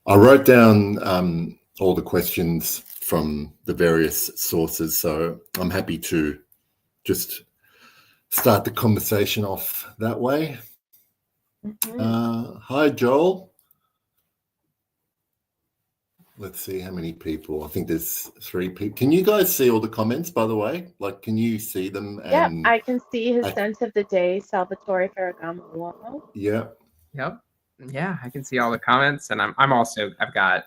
I wrote down all the questions from the various sources, so I'm happy to just start the conversation off that way. Hi, Joel. Let's see how many people. I think there's 3 people. Can you guys see all the comments, by the way? Like, can you see them? Yeah, I can see his sense of the day, Salvatore Ferragamo. Yeah. Yep. Yeah, I can see all the comments, and I've got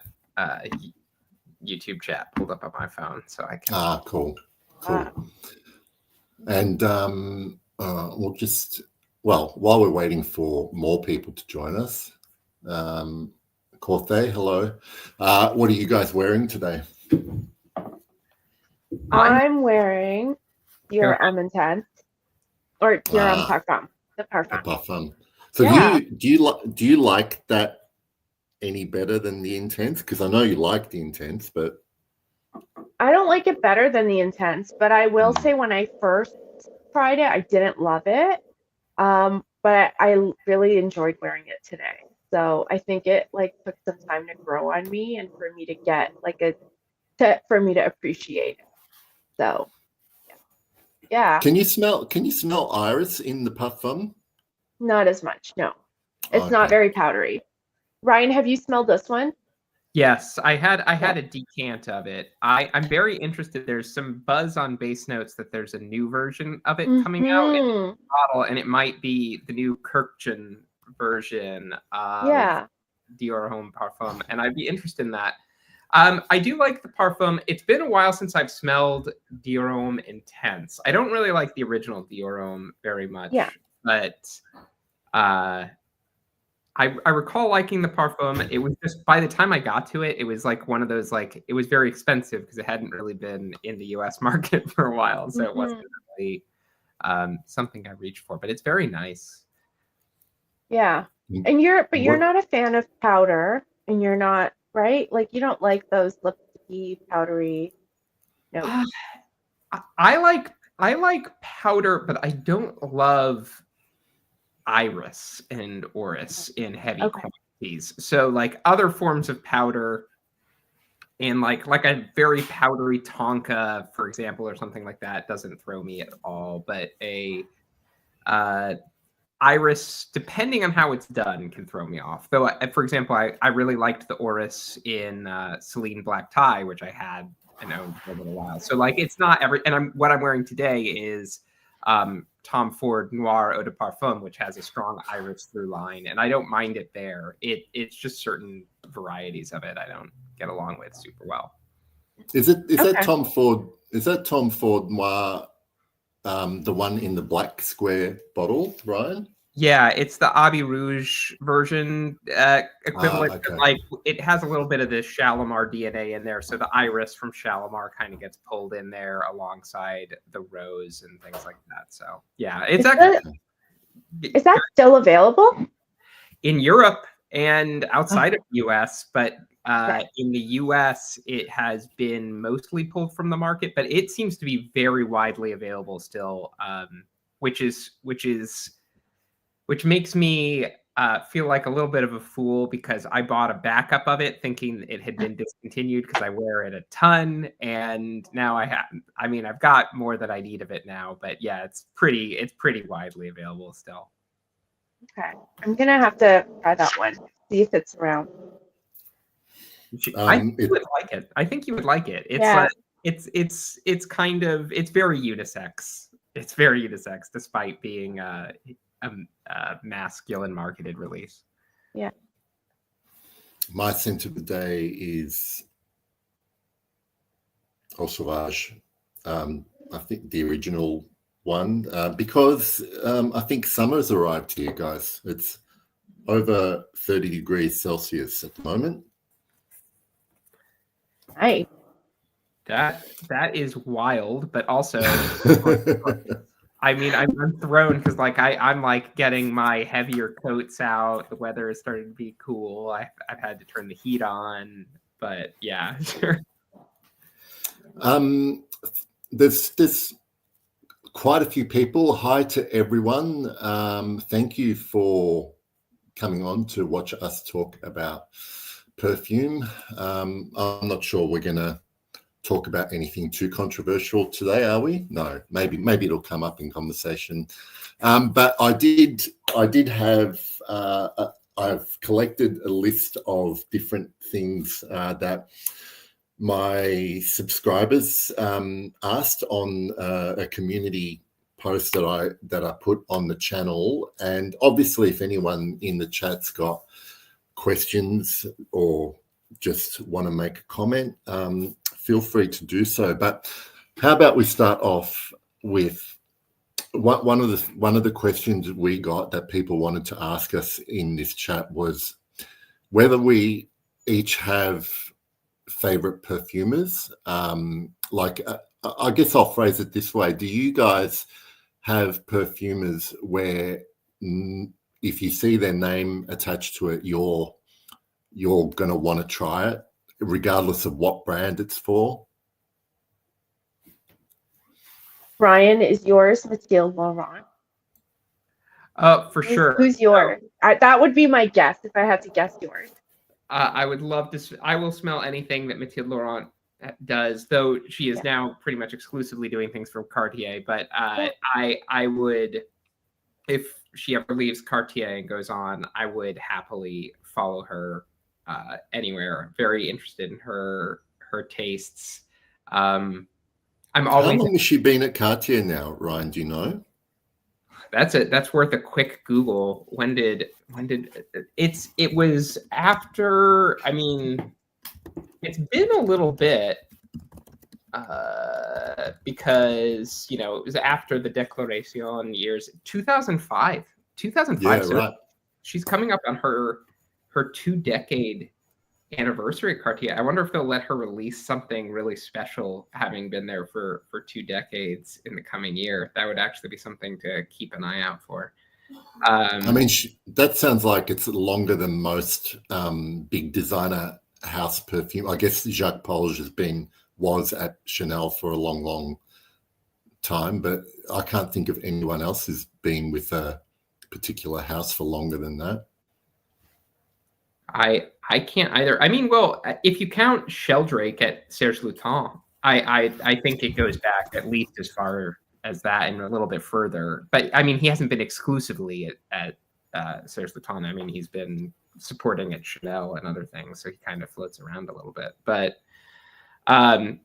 YouTube chat pulled up on my phone, so I can. Cool. And we'll just while we're waiting for more people to join us, Corthe, hello. What are you guys wearing today? I'm wearing your Intense or your Parfum, the Parfum. Parfum. So yeah. do you like that any better than the Intense? Because I know you like the Intense, but I don't like it better than the Intense. But I will say when I first tried it, I didn't love it. But I really enjoyed wearing it today. So I think it took some time to grow on me and for me to get for me to appreciate it. So yeah. Can you smell iris in the Parfum? Not as much, no. It's not very powdery. Ryan, have you smelled this one? Yes, I had a decant of it. I'm very interested. There's some buzz on base notes that there's a new version of it coming out in the bottle, and it might be the new Kirkchan version of Dior Homme Parfum, and I'd be interested in that. I do like the Parfum. It's been a while since I've smelled Dior Homme Intense. I don't really like the original Dior Homme very much, but I recall liking the Parfum. It was just, by the time I got to it, it was like one of those, it was very expensive because it hadn't really been in the US market for a while. So it wasn't really something I reached for, but it's very nice. Yeah. And you're not a fan of powder, and you're not, right? You don't like those lipsticky, powdery notes. I like powder, but I don't love iris and orris in heavy quantities. So other forms of powder and like a very powdery tonka, for example, or something like that doesn't throw me at all. But a iris, depending on how it's done, can throw me off. Though, for example, I really liked the orris in Celine Black Tie, which I had and owned for a little while. So it's not every, and what I'm wearing today is Tom Ford Noir Eau de Parfum, which has a strong iris through line, and I don't mind it there. It's just certain varieties of it I don't get along with super well. Is that Tom Ford? Is that Tom Ford Noir, the one in the black square bottle, Ryan? Yeah, it's the Abbey Rouge version equivalent. Okay. It has a little bit of the Shalimar DNA in there, so the iris from Shalimar kind of gets pulled in there alongside the rose and things like that. So yeah, it's is that still available in Europe and outside of the US? But in the US, it has been mostly pulled from the market, but it seems to be very widely available still, which makes me feel like a little bit of a fool, because I bought a backup of it thinking it had been discontinued because I wear it a ton, and now I've got more than I need of it now. But yeah, it's pretty widely available still. Okay, I'm gonna have to try that one. See if it's around. I think you would like it. I think you would like it. It's it's very unisex. It's very unisex, despite being a masculine marketed release. Yeah. My scent of the day is Eau Sauvage. I think the original one, because I think summer's arrived here, guys. It's over 30 degrees Celsius at the moment. Hey. That is wild, but also I'm thrown because I'm getting my heavier coats out. The weather is starting to be cool. I've had to turn the heat on, but yeah, sure. There's quite a few people. Hi to everyone. Thank you for coming on to watch us talk about perfume. I'm not sure we're going to talk about anything too controversial today, are we? No, maybe it'll come up in conversation. But I did have I've collected a list of different things that my subscribers asked on a community post that I put on the channel. And obviously, if anyone in the chat's got questions or just want to make a comment, feel free to do so. But how about we start off with one of the questions we got that people wanted to ask us in this chat was whether we each have favorite perfumers. I guess I'll phrase it this way: do you guys have perfumers where if you see their name attached to it, you're going to want to try it, regardless of what brand it's for? Brian, is yours Mathilde Laurent? For sure. Who's yours? That would be my guess if I had to guess yours. I would love to. I will smell anything that Mathilde Laurent does, though she is now pretty much exclusively doing things from Cartier. But I would, if she ever leaves Cartier and goes on, I would happily follow her anywhere. Very interested in her tastes. I'm always. How long has she been at Cartier now, Ryan? Do you know? That's worth a quick Google. When did it was after, I mean, it's been a little bit because, you know, it was after the Declaration years, 2005. Yeah, so right. She's coming up on her 2-decade anniversary at Cartier. I wonder if they'll let her release something really special, having been there for 2 decades in the coming year. That would actually be something to keep an eye out for. I mean, that sounds like it's longer than most big designer house perfume. I guess Jacques Polge was at Chanel for a long, long time, but I can't think of anyone else who's been with a particular house for longer than that. I can't either. I mean, well, if you count Sheldrake at Serge Lutens, I think it goes back at least as far as that and a little bit further. But I mean, he hasn't been exclusively at Serge Lutens. I mean, he's been supporting at Chanel and other things, so he kind of floats around a little bit. But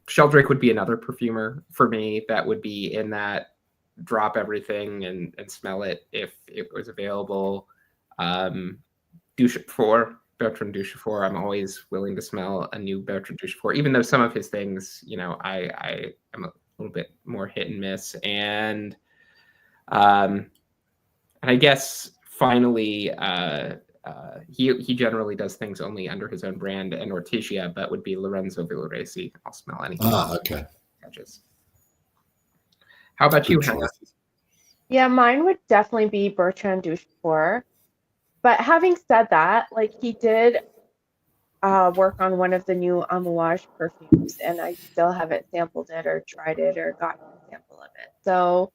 Sheldrake would be another perfumer for me that would be in that drop everything and smell it if it was available. Bertrand Duchefort, I'm always willing to smell a new Bertrand Duchefort, even though some of his things, you know, I am a little bit more hit and miss. And I guess finally, he generally does things only under his own brand and Ortigia, but would be Lorenzo Villoresi. I'll smell anything. Okay. Touches. How about you, Henna? Yeah, mine would definitely be Bertrand Duchefort. But having said that, like, he did work on one of the new Amouage perfumes, and I still haven't sampled it or tried it or gotten a sample of it. So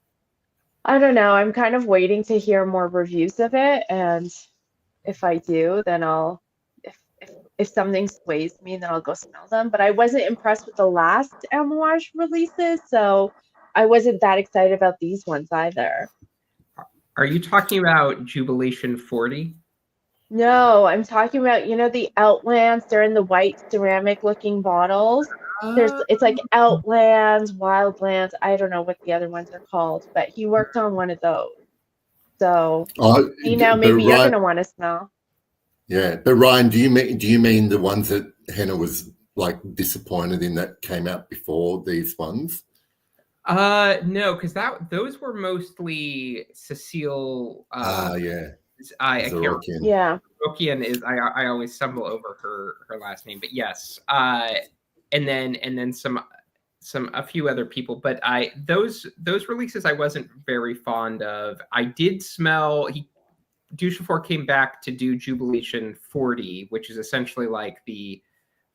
I don't know. I'm kind of waiting to hear more reviews of it, and if I do, then if something sways me, then I'll go smell them. But I wasn't impressed with the last Amouage releases, so I wasn't that excited about these ones either. Are you talking about Jubilation 40? No, I'm talking about, you know, the Outlands. They're in the white ceramic looking bottles. It's like Outlands, Wildlands. I don't know what the other ones are called, but he worked on one of those. So you know, maybe you're gonna want to smell. Yeah, but Ryan, do you mean the ones that Henna was like disappointed in that came out before these ones? No, because those were mostly Cecile. Yeah. Rokian is I always stumble over her last name, but yes. And then a few other people, but those releases I wasn't very fond of. I did smell Duchefort came back to do Jubilation 40, which is essentially like the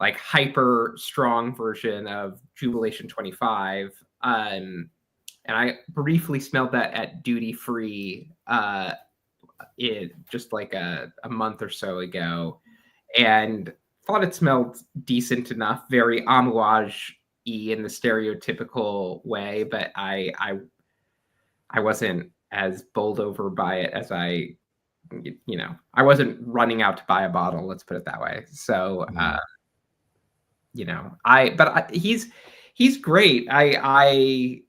hyper strong version of Jubilation 25. And I briefly smelled that at Duty Free just like a month or so ago, and thought it smelled decent enough, very amouage-y in the stereotypical way, but I wasn't as bowled over by it as I wasn't running out to buy a bottle. Let's put it that way. So, he's great. I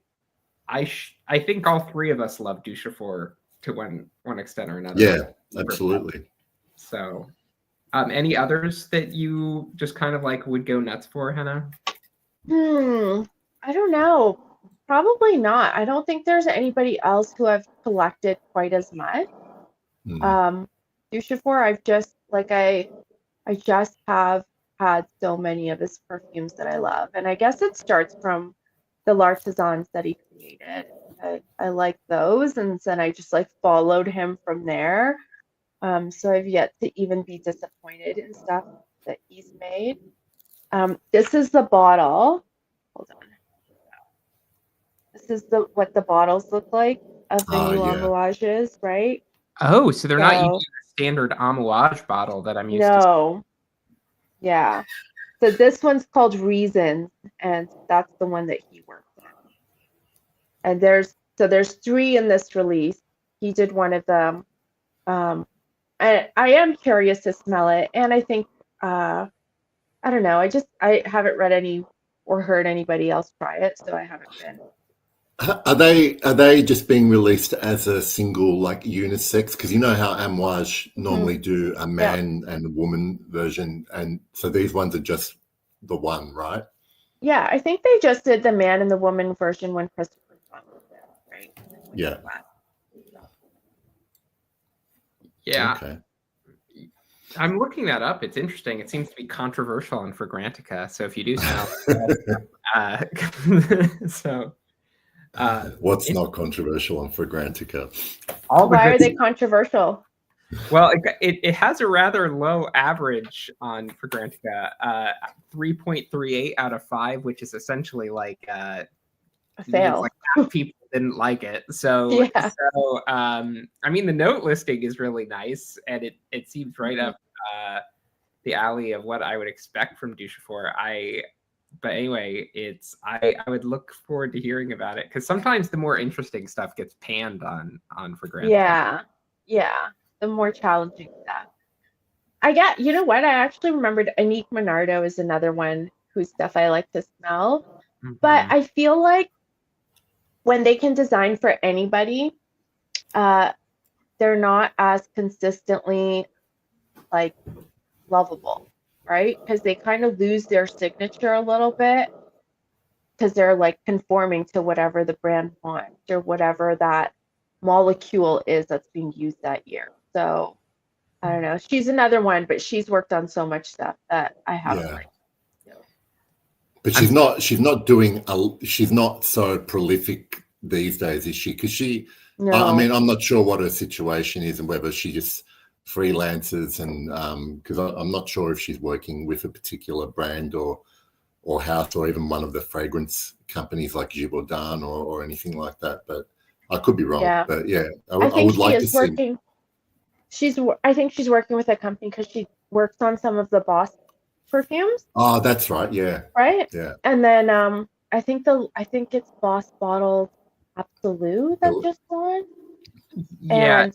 think all three of us love Duchefort to one extent or another. Yeah, absolutely. So, any others that you just kind of like would go nuts for, Henna? I don't know. Probably not. I don't think there's anybody else who I've collected quite as much. Duchefort, I just have had so many of his perfumes that I love, and I guess it starts from the L'Artisans that he created. I like those, and then I just like followed him from there. So I've yet to even be disappointed in stuff that he's made. This is the bottle. Hold on. This is what the bottles look like of the new amouages, right? Oh, so they're not using the standard amouage bottle that I'm used to. No. Yeah. So this one's called Reasons, and that's the one that he worked on. And there's 3 in this release. He did one of them. And I am curious to smell it, and I think I don't know. I haven't read any or heard anybody else try it, so I haven't been. Are they just being released as a single, like unisex? Because you know how amouage normally do a man and a woman version, and so these ones are just the one, right? Yeah, I think they just did the man and the woman version when Christopher was there, right? Yeah. Yeah. Okay. I'm looking that up. It's interesting. It seems to be controversial on Fragrantica. So if you do smell, what's not controversial on Fragrantica? Why are they controversial? Well, it has a rather low average on Fragrantica, 3.38 out of 5, which is essentially like a fail. Like half people didn't like it. So I mean, the note listing is really nice, and it seems right up the alley of what I would expect from Duchefort. But anyway, I would look forward to hearing about it, because sometimes the more interesting stuff gets panned on Fragrantica. Yeah, the more challenging stuff. You know what? I actually remembered Annick Monardo is another one whose stuff I like to smell. But I feel like when they can design for anybody, they're not as consistently like lovable, right? Because they kind of lose their signature a little bit, because they're like conforming to whatever the brand wants or whatever that molecule is that's being used that year. So I don't know. She's another one, but she's worked on so much stuff that I haven't liked. But she's not so prolific these days, is she? Because I mean, I'm not sure what her situation is and whether she just freelances, and because I'm not sure if she's working with a particular brand or house, or even one of the fragrance companies like Givaudan or anything like that. But I could be wrong. Yeah. But yeah, I would like to see. I think she's working with a company because she works on some of the Boss perfumes. Oh, that's right. Yeah. Right. Yeah. And then I think it's Boss Bottled Absolute that just launched. Yeah.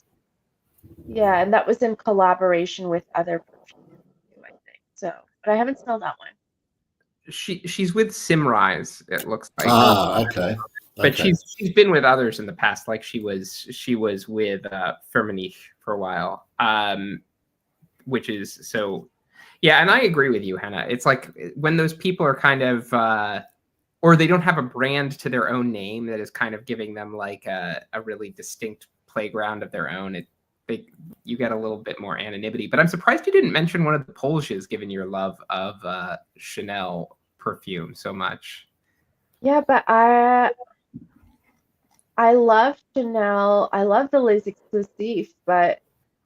And that was in collaboration with other perfumes, I think. So, but I haven't smelled that one. She's with Simrise, it looks like. Okay. But she's been with others in the past, like she was with Firmenich for a while, which is so. Yeah, and I agree with you, Henna. It's like when those people are kind of, or they don't have a brand to their own name that is kind of giving them like a really distinct playground of their own. You get a little bit more anonymity. But I'm surprised you didn't mention one of the Polges, given your love of Chanel perfume so much. Yeah, but I love Chanel. I love the Les Exclusifs, but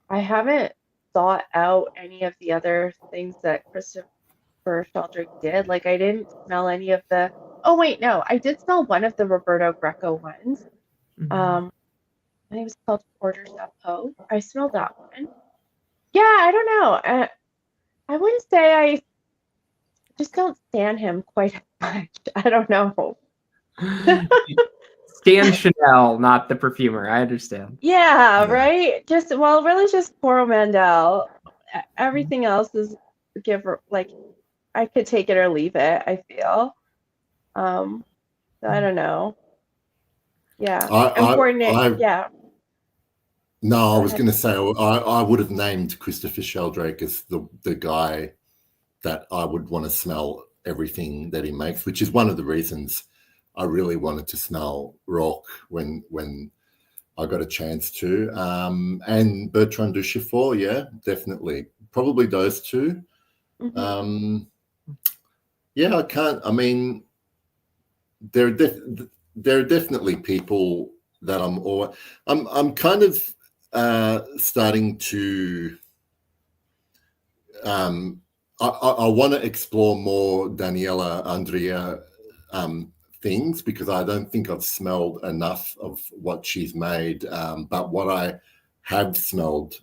I haven't thought out any of the other things that Christopher Sheldrake did. Like, I didn't smell any of the. Oh wait, no, I did smell one of the Roberto Greco ones. I think it was called Porter Chapeau. I smelled that one. Yeah, I don't know. I wouldn't say I just don't stand him quite as much. I don't know. Stan Chanel, not the perfumer. I understand. Yeah, Yeah. right? Just, well, really just Coro Mandel. Everything else is like, I could take it or leave it, I feel. So I don't know. Yeah. And coordinate, I yeah. No, I Go was ahead. going to say I would have named Christopher Sheldrake as the guy that I would want to smell everything that he makes, which is one of the reasons I really wanted to smell Rock when I got a chance to. And Bertrand Duchefort, yeah, definitely, probably those two. Mhm. Yeah, I can't. I mean, there are definitely people that I'm kind of starting to I want to explore more Daniela Andrea things, because I don't think I've smelled enough of what she's made. But what I have smelled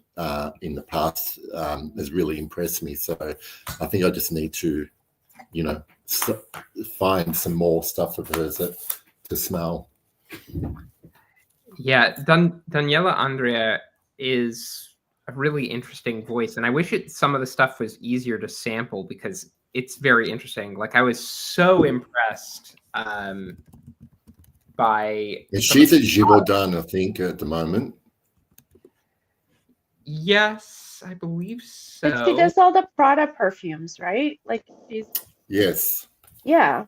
in the past has really impressed me. So I think I just need to, find some more stuff of hers to smell. Yeah, Daniela Andrea is a really interesting voice, and I wish some of the stuff was easier to sample because it's very interesting. Like, I was so impressed by. And she's at Givaudan, I think, at the moment. Yes, I believe But she so. does all the Prada perfumes, right? Like, she's, Yes. yeah.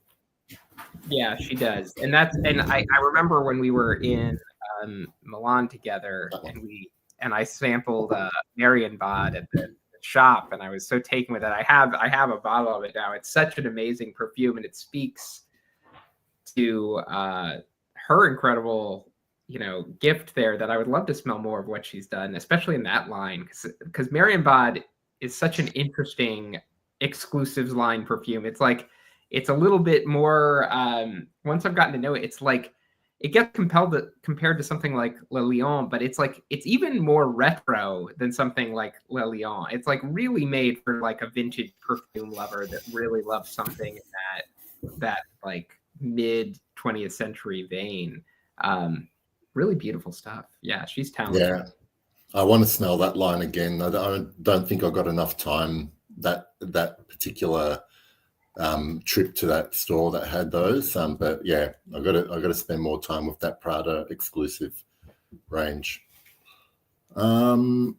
Yeah, she does, and I remember when we were in Milan together, and I sampled Marion Bod at the shop, and I was so taken with it. I have a bottle of it now. It's such an amazing perfume, and it speaks to her incredible, gift there, that I would love to smell more of what she's done, especially in that line, because Marion Bod is such an interesting exclusives line perfume. It's like, it's a little bit more, once I've gotten to know it, it's like it gets compared to something like Le Lion, but it's like, it's even more retro than something like Le Lion. It's like really made for like a vintage perfume lover that really loves something in that like mid 20th century vein. Really beautiful stuff. Yeah, she's talented. Yeah. I want to smell that line again. I don't think I got enough time that particular trip to that store that had those. But yeah, I got to spend more time with that Prada exclusive range. I'm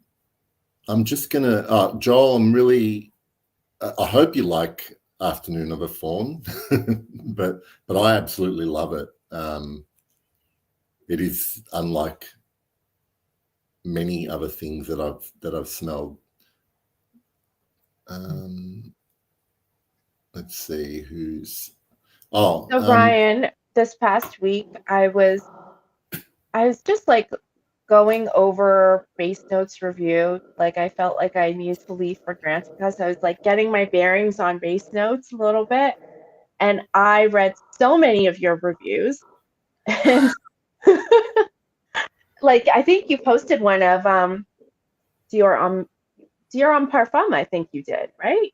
just gonna, Joel. I hope you like Afternoon of a Fawn, but I absolutely love it. It is unlike many other things that I've smelled. Let's see who's. So Ryan, this past week, I was just like going over Base Notes review. Like, I felt like I needed to leave for granted because I was like getting my bearings on Base Notes a little bit, and I read so many of your reviews, and like, I think you posted one of Dior Homme Parfum. I think you did, right?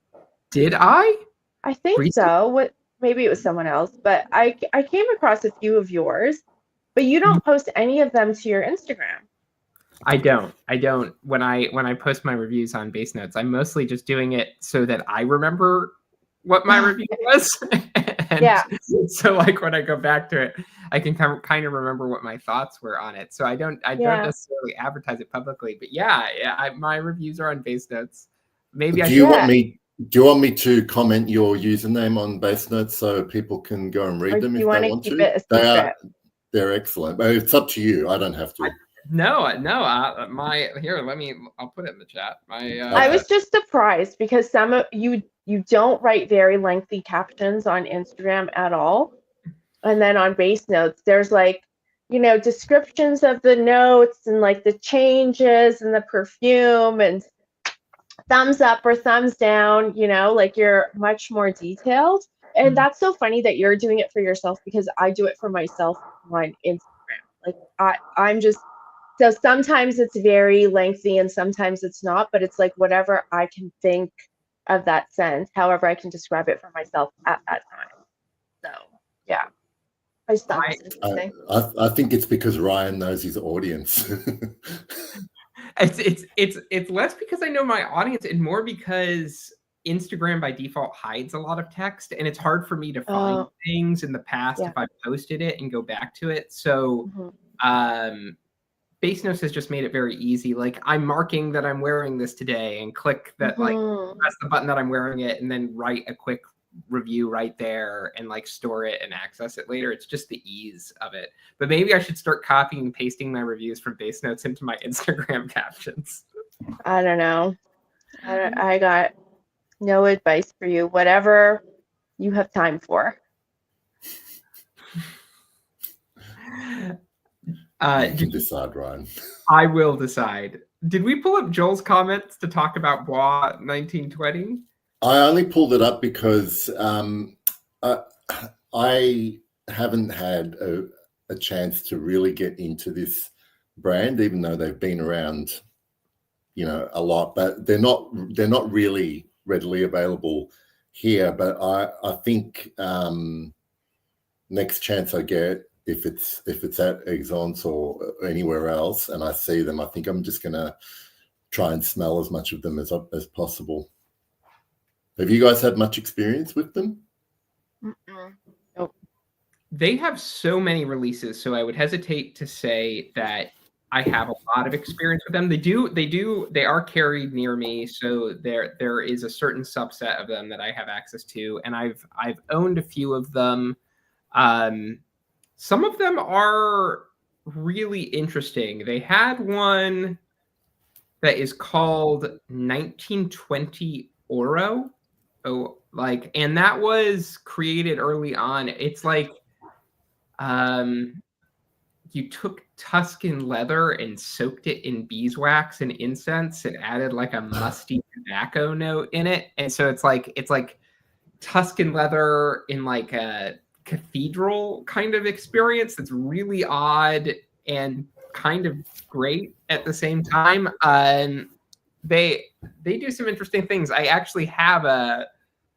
Did I? I think so. Maybe it was someone else, but I came across a few of yours, but you don't post any of them to your Instagram. I don't. When I post my reviews on Base Notes, I'm mostly just doing it so that I remember what my review was. And yeah. So like when I go back to it, I can kind of remember what my thoughts were on it. So I don't necessarily advertise it publicly, but my reviews are on Base Notes. Maybe do you want me to comment your username on Base Notes so people can go and read them if they want to? Keep it a secret? They're excellent, but it's up to you. I don't have to. No. I'll put it in the chat. I was just surprised because some of you don't write very lengthy captions on Instagram at all, and then on Base Notes there's like, descriptions of the notes and like the changes and the perfume and thumbs up or thumbs down. Like, you're much more detailed, and that's so funny that you're doing it for yourself, because I do it for myself on Instagram. Like, I'm just. So sometimes it's very lengthy and sometimes it's not, but it's like whatever I can think of that scent. However, I can describe it for myself at that time. So yeah, I just thought it was interesting. I think it's because Ryan knows his audience. It's less because I know my audience and more because Instagram by default hides a lot of text, and it's hard for me to find things in the past if I posted it and go back to it. So Base Notes has just made it very easy. Like, I'm marking that I'm wearing this today and click that, like, press the button that I'm wearing it, and then write a quick review right there and like store it and access it later. It's just the ease of it. But maybe I should start copying and pasting my reviews from Base Notes into my Instagram captions. I don't know. I got no advice for you. Whatever you have time for. You can decide, Ryan. I will decide. Did we pull up Joel's comments to talk about Bois 1920? I only pulled it up because I haven't had a chance to really get into this brand, even though they've been around, a lot. But they're not really readily available here. But I think next chance I get, if it's at Esxence or anywhere else, and I see them, I think I'm just gonna try and smell as much of them as possible. Have you guys had much experience with them? Nope. They have so many releases, so I would hesitate to say that I have a lot of experience with them. They are carried near me, so there is a certain subset of them that I have access to, and I've owned a few of them. Some of them are really interesting. They had one that is called 1920 Oro. And that was created early on. It's like you took Tuscan leather and soaked it in beeswax and incense and added like a musty tobacco note in it. And so it's like Tuscan leather in like a cathedral kind of experience that's really odd and kind of great at the same time. They do some interesting things. I actually have a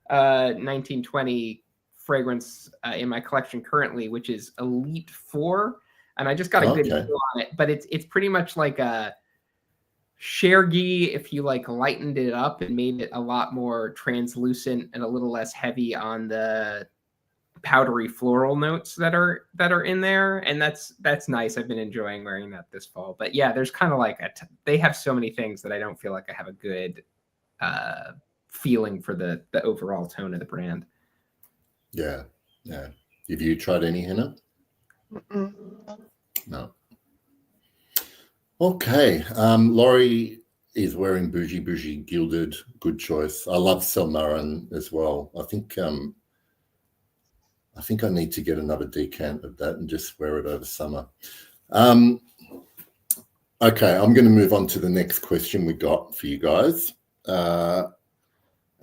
1920 fragrance in my collection currently, which is Elite 4, and I just got a good deal on it. But it's pretty much like a Chergy if you like lightened it up and made it a lot more translucent and a little less heavy on the powdery floral notes that are in there, and that's nice. I've been enjoying wearing that this fall. But yeah, there's kind of like they have so many things that I don't feel like I have a good feeling for the overall tone of the brand. Yeah. Have you tried any, Henna? No. Okay. Laurie is wearing Bougie Gilded. Good choice. I love Selmarin as well. I think I need to get another decant of that and just wear it over summer. Okay, I'm going to move on to the next question we got for you guys.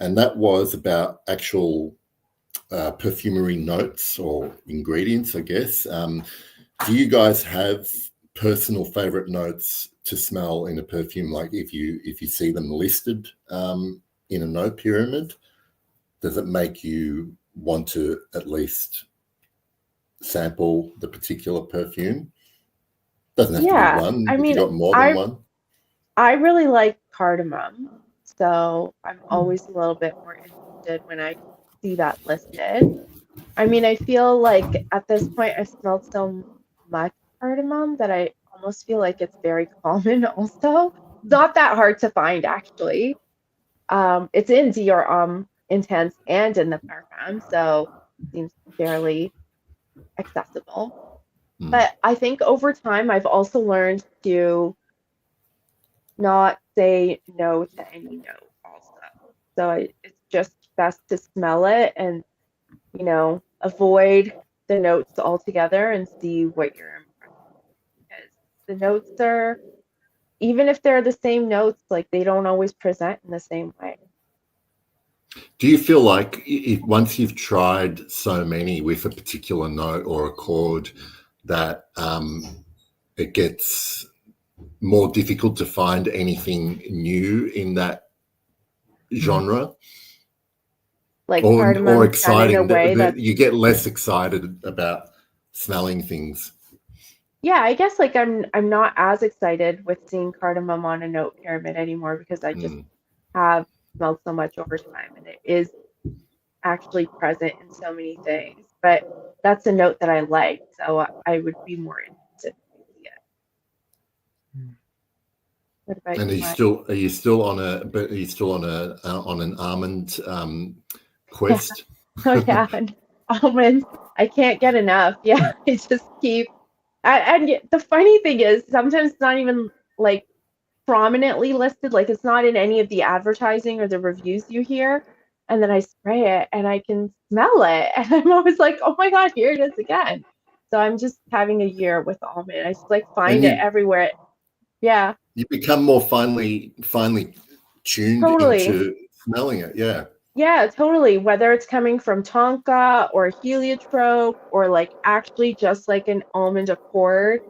And that was about actual perfumery notes or ingredients, I guess. Do you guys have personal favorite notes to smell in a perfume? Like if you see them listed in a note pyramid, does it make you want to at least sample the particular perfume? Doesn't have to be one. I mean, you got more than one. I really like cardamom, so I'm always a little bit more interested when I see that listed. I mean, I feel like at this point I've smelled so much cardamom that I almost feel like it's very common also. Not that hard to find, actually. It's in Dior Intense and in the Parfum, so it seems fairly accessible. But I think over time I've also learned to not say no to any note also. So it's just best to smell it and, avoid the notes altogether and see what you're impressed with. Because the notes are, even if they're the same notes, like they don't always present in the same way. Do you feel like once you've tried so many with a particular note or accord that it gets more difficult to find anything new in that genre, Like or cardamom done in a exciting way that that you get less excited about smelling things. yeah, I guess like I'm not as excited with seeing cardamom on a note pyramid anymore because I just have smelled so much over time and it is actually present in so many things. But that's a note that I like, so I would be more interested to see it. What about And you, Mike? are you still on an almond Yeah. quest? Oh yeah, and almonds. I can't get enough. Yeah, I just keep. And the funny thing is, sometimes it's not even like prominently listed, like it's not in any of the advertising or the reviews you hear. And then I spray it and I can smell it. And I'm always like, oh my God, here it is again. So I'm just having a year with almond. I just like And find it everywhere. Yeah, you become more finely tuned totally. into smelling it. Yeah. Yeah, totally. Whether it's coming from tonka or heliotrope or like actually just like an almond accord.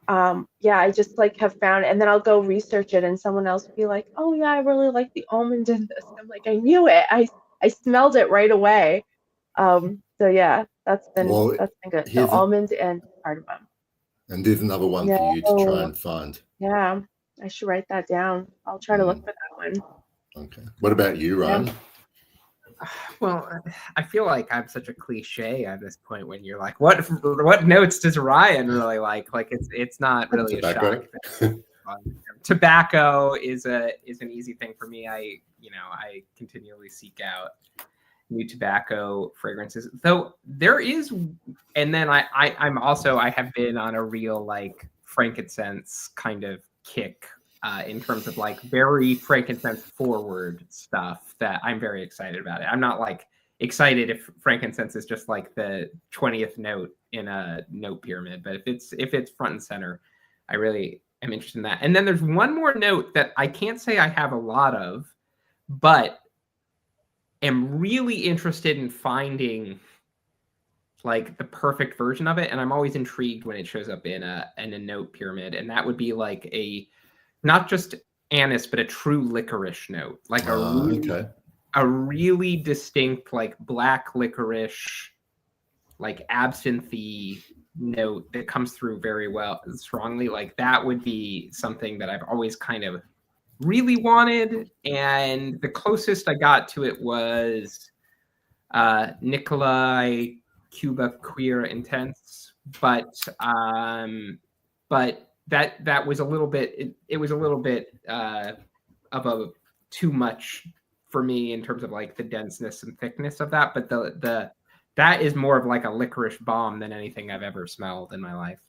Yeah, I just like have found it and then I'll go research it and someone else will be like, oh yeah, I really like the almond in this. I'm like, I knew it. I smelled it right away. So yeah, Well, that's been good. So almond and cardamom. and there's another one for you to try and find. Yeah, I should write that down. I'll try to look for that one. Okay. What about you, Ryan? Yeah. Well, I feel like I'm such a cliche at this point when you're like, what notes does Ryan really like? Like it's not really Tobacco. a shock. Tobacco is an easy thing for me. I continually seek out new tobacco fragrances. Though there is, and then I have been on a real like frankincense kind of kick in terms of like very frankincense forward stuff that I'm very excited about it. I'm not like excited if frankincense is just like the 20th note in a note pyramid, but if it's front and center, I really am interested in that. And then there's one more note that I can't say I have a lot of, but am really interested in finding like the perfect version of it. And I'm always intrigued when it shows up in a note pyramid. And that would be like a, not just anise, but a true licorice note, like a really distinct, like black licorice, like absinthe note that comes through very well, strongly. Like that would be something that I've always kind of really wanted. And the closest I got to it was Nikolai Cuba Queer Intense, but that was a little bit, it was a little bit of a too much for me in terms of like the denseness and thickness of that. But that is more of like a licorice bomb than anything I've ever smelled in my life.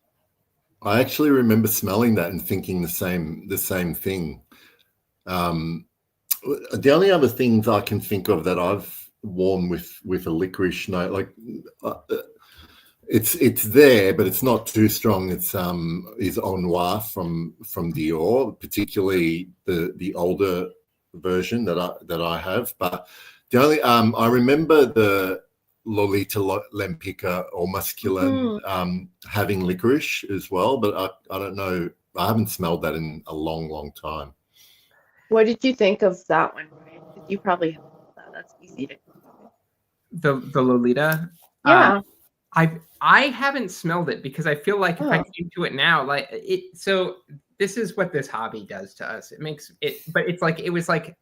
I actually remember smelling that and thinking the same thing. The only other things I can think of that I've worn with a licorice note, like it's there, but it's not too strong. It's is Au Noir from Dior, particularly the older version that I have. But the only I remember the Lolita Lempica or Masculine having licorice as well, but I don't know. I haven't smelled that in a long time. What did you think of that one, Ryan? You probably have that. That's easy to. The Lolita. Yeah. I haven't smelled it because I feel like if I came to it now, like it. So this is what this hobby does to us. It makes it, but it's like it was like.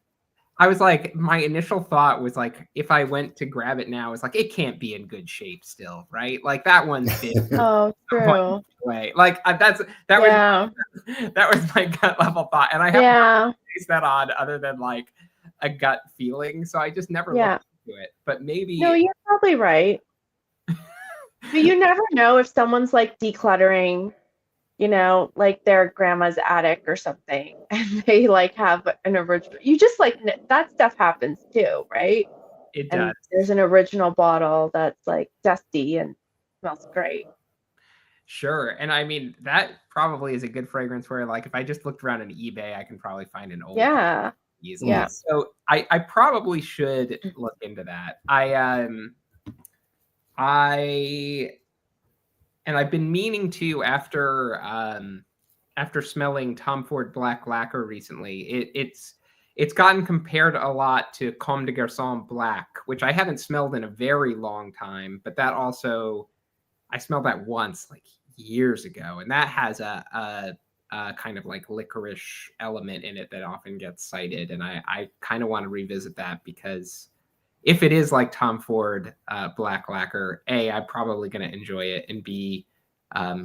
I was like, my initial thought was like, if I went to grab it now, it's like it can't be in good shape still, right? Like that one's been true. Way. Like that was my gut level thought, and I haven't based that on other than like a gut feeling, so I just never looked into it. But maybe no, you're probably right. But you never know if someone's like decluttering, you know, like their grandma's attic or something, and they like have an original. You just like that stuff happens too, right? It and does. There's an original bottle that's like dusty and smells great. Sure. And I mean, that probably is a good fragrance where like if I just looked around on eBay, I can probably find an old easily. Yeah. So I probably should look into that. And I've been meaning to after smelling Tom Ford Black Lacquer recently. it's gotten compared a lot to Comme des Garçons Black, which I haven't smelled in a very long time, but that also, I smelled that once like years ago, and that has a kind of like licorice element in it that often gets cited, and I kind of want to revisit that, because if it is like Tom Ford Black Lacquer, A, I'm probably going to enjoy it, and B,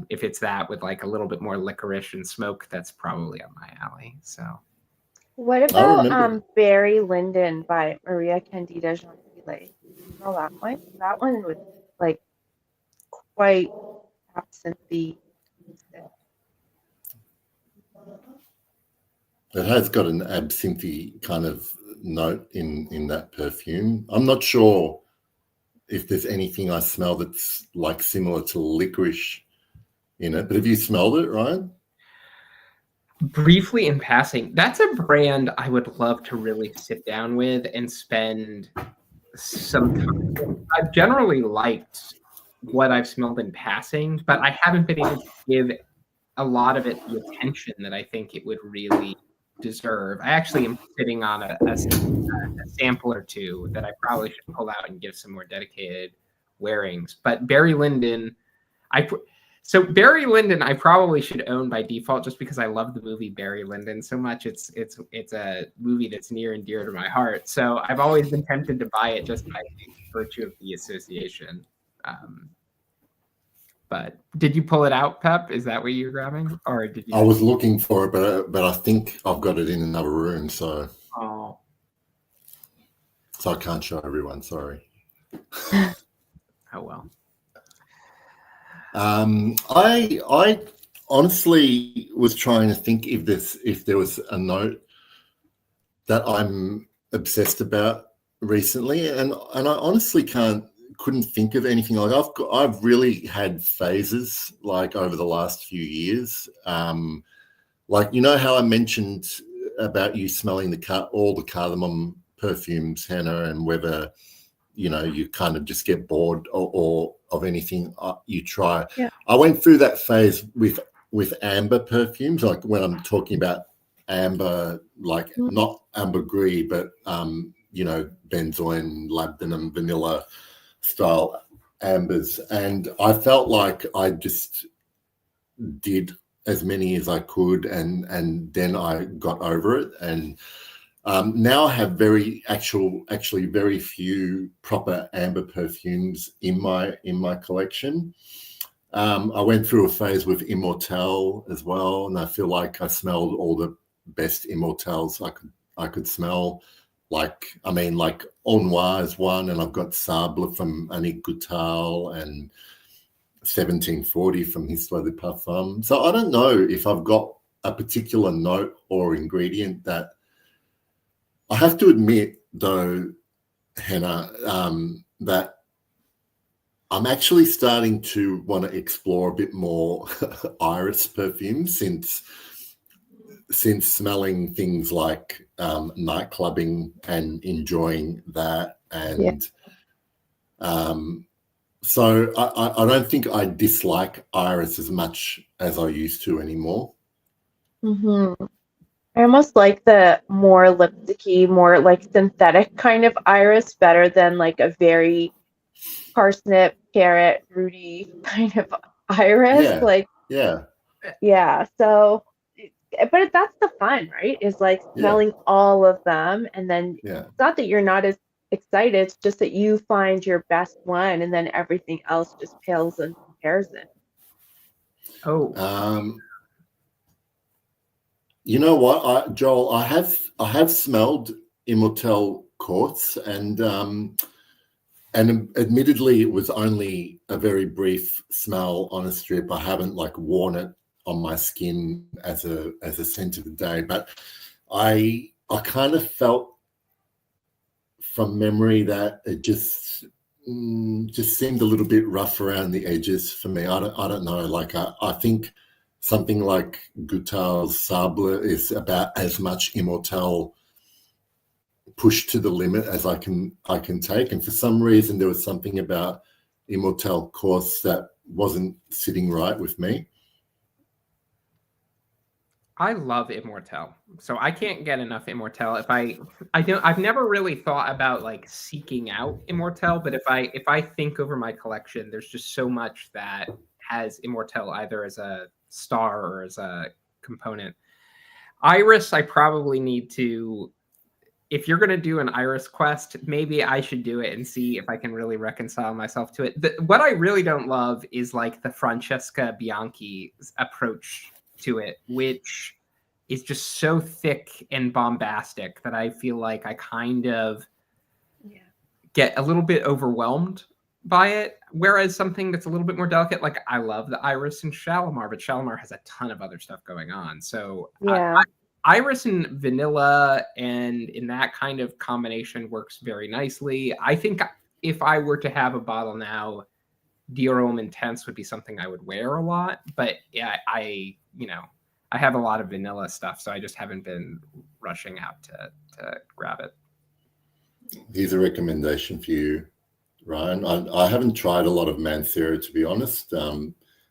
if it's that with like a little bit more licorice and smoke, that's probably up my alley. So, what about Barry Lyndon by Maria Candida Gentile? You know that one? That one was like quite absinthe. It has got an absinthe kind of note in that perfume. I'm not sure if there's anything I smell that's like similar to licorice in it, but have you smelled it, Ryan? Briefly in passing, that's a brand I would love to really sit down with and spend some time. I've generally liked what I've smelled in passing, but I haven't been able to give a lot of it the attention that I think it would really deserve. I actually am sitting on a sample or two that I probably should pull out and give some more dedicated wearings. But Barry Lyndon, Barry Lyndon, I probably should own by default, just because I love the movie Barry Lyndon so much. It's a movie that's near and dear to my heart. So I've always been tempted to buy it just by virtue of the association. But did you pull it out, Pep? Is that what you're grabbing, or did you? I was looking for it, but I think I've got it in another room, so I can't show everyone. Sorry. Oh well. I honestly was trying to think if there was a note that I'm obsessed about recently, and I honestly couldn't think of anything. Like I've really had phases like over the last few years. Like, you know how I mentioned about you smelling all the cardamom perfumes, Henna, and whether you kind of just get bored or of anything you try. Yeah. I went through that phase with amber perfumes, like when I'm talking about amber, like not ambergris, but benzoin, labdanum, vanilla style ambers, and I felt like I just did as many as I could, and then I got over it, and now I have actually very few proper amber perfumes in my collection. I went through a phase with Immortelle as well, and I feel like I smelled all the best Immortelles I could smell. Like Au Noir is one, and I've got Sable from Annick Goutal and 1740 from Histoire de Parfum. So I don't know if I've got a particular note or ingredient that I have to admit, though, Henna, that I'm actually starting to want to explore a bit more iris perfume since smelling things like night clubbing and enjoying that. And so I don't think I dislike iris as much as I used to anymore. Mm-hmm. I almost like the more lipsticky, more like synthetic kind of iris better than like a very parsnip, carrot, fruity kind of iris. Yeah. So, but that's the fun, right? Is like smelling all of them, and then it's not that you're not as excited. It's just that you find your best one, and then everything else just pales in comparison. You know what, Joel? I have smelled Immortelle Quartz, and admittedly, it was only a very brief smell on a strip. I haven't like worn it on my skin as a scent of the day, but I kind of felt from memory that it just seemed a little bit rough around the edges for me. I don't know. Like I think something like Goutal's Sable is about as much Immortelle pushed to the limit as I can take, and for some reason there was something about Immortelle Quartz that wasn't sitting right with me. I love Immortelle, so I can't get enough Immortelle. I've never really thought about like seeking out Immortelle, but if I think over my collection, there's just so much that has Immortelle either as a star or as a component. Iris, I probably need to. If you're going to do an Iris quest, maybe I should do it and see if I can really reconcile myself to it. What I really don't love is like the Francesca Bianchi approach to it, which is just so thick and bombastic that I feel like I kind of get a little bit overwhelmed by it. Whereas something that's a little bit more delicate, like I love the Iris and Shalimar, but Shalimar has a ton of other stuff going on. So Iris and vanilla and in that kind of combination works very nicely. I think if I were to have a bottle now, Dior Intense would be something I would wear a lot. But yeah, I have a lot of vanilla stuff, so I just haven't been rushing out to grab it. Here's a recommendation for you, Ryan. I haven't tried a lot of Mancera, to be honest,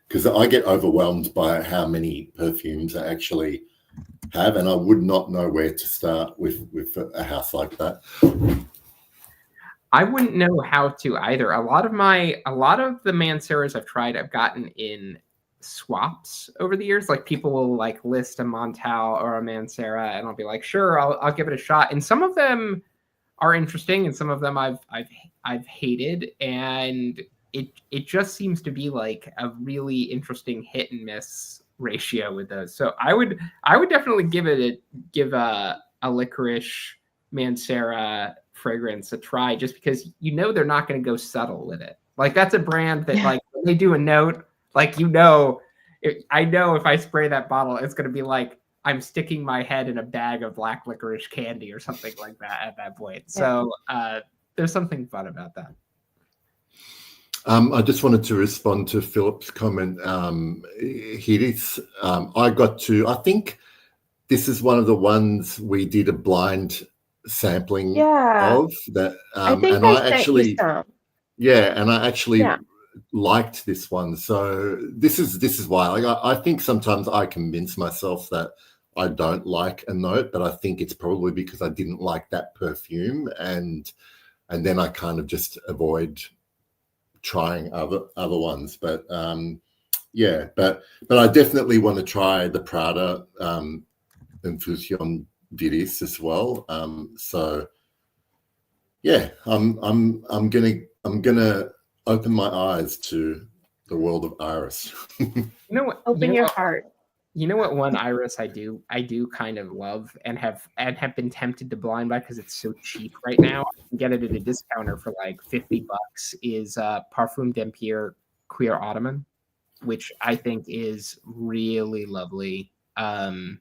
because I get overwhelmed by how many perfumes I actually have, and I would not know where to start with a house like that. I wouldn't know how to either. A lot of the Manceras I've tried, I've gotten in swaps over the years. Like people will like list a Montal or a Mancera, and I'll be like, sure, I'll give it a shot. And some of them are interesting, and some of them I've hated, and it just seems to be like a really interesting hit and miss ratio with those. So I would definitely give a licorice Mancera fragrance a try, just because they're not going to go subtle with it. Like that's a brand that like when they do a note, like I know if I spray that bottle, it's going to be like I'm sticking my head in a bag of black licorice candy or something like that at that point. So there's something fun about that. I just wanted to respond to Philip's comment. I think this is one of the ones we did a blind sampling of that. I think I actually, liked this one. So this is why. Like I think sometimes I convince myself that I don't like a note, but I think it's probably because I didn't like that perfume, and then I kind of just avoid trying other ones. But but I definitely want to try the Prada Infusion d'Iris as well. So yeah, I'm gonna open my eyes to the world of Iris. Open your heart. You know what one Iris I do kind of love and have been tempted to blind buy because it's so cheap right now. I can get it at a discounter for like $50 is Parfum d'Empire Cuir Ottoman, which I think is really lovely. And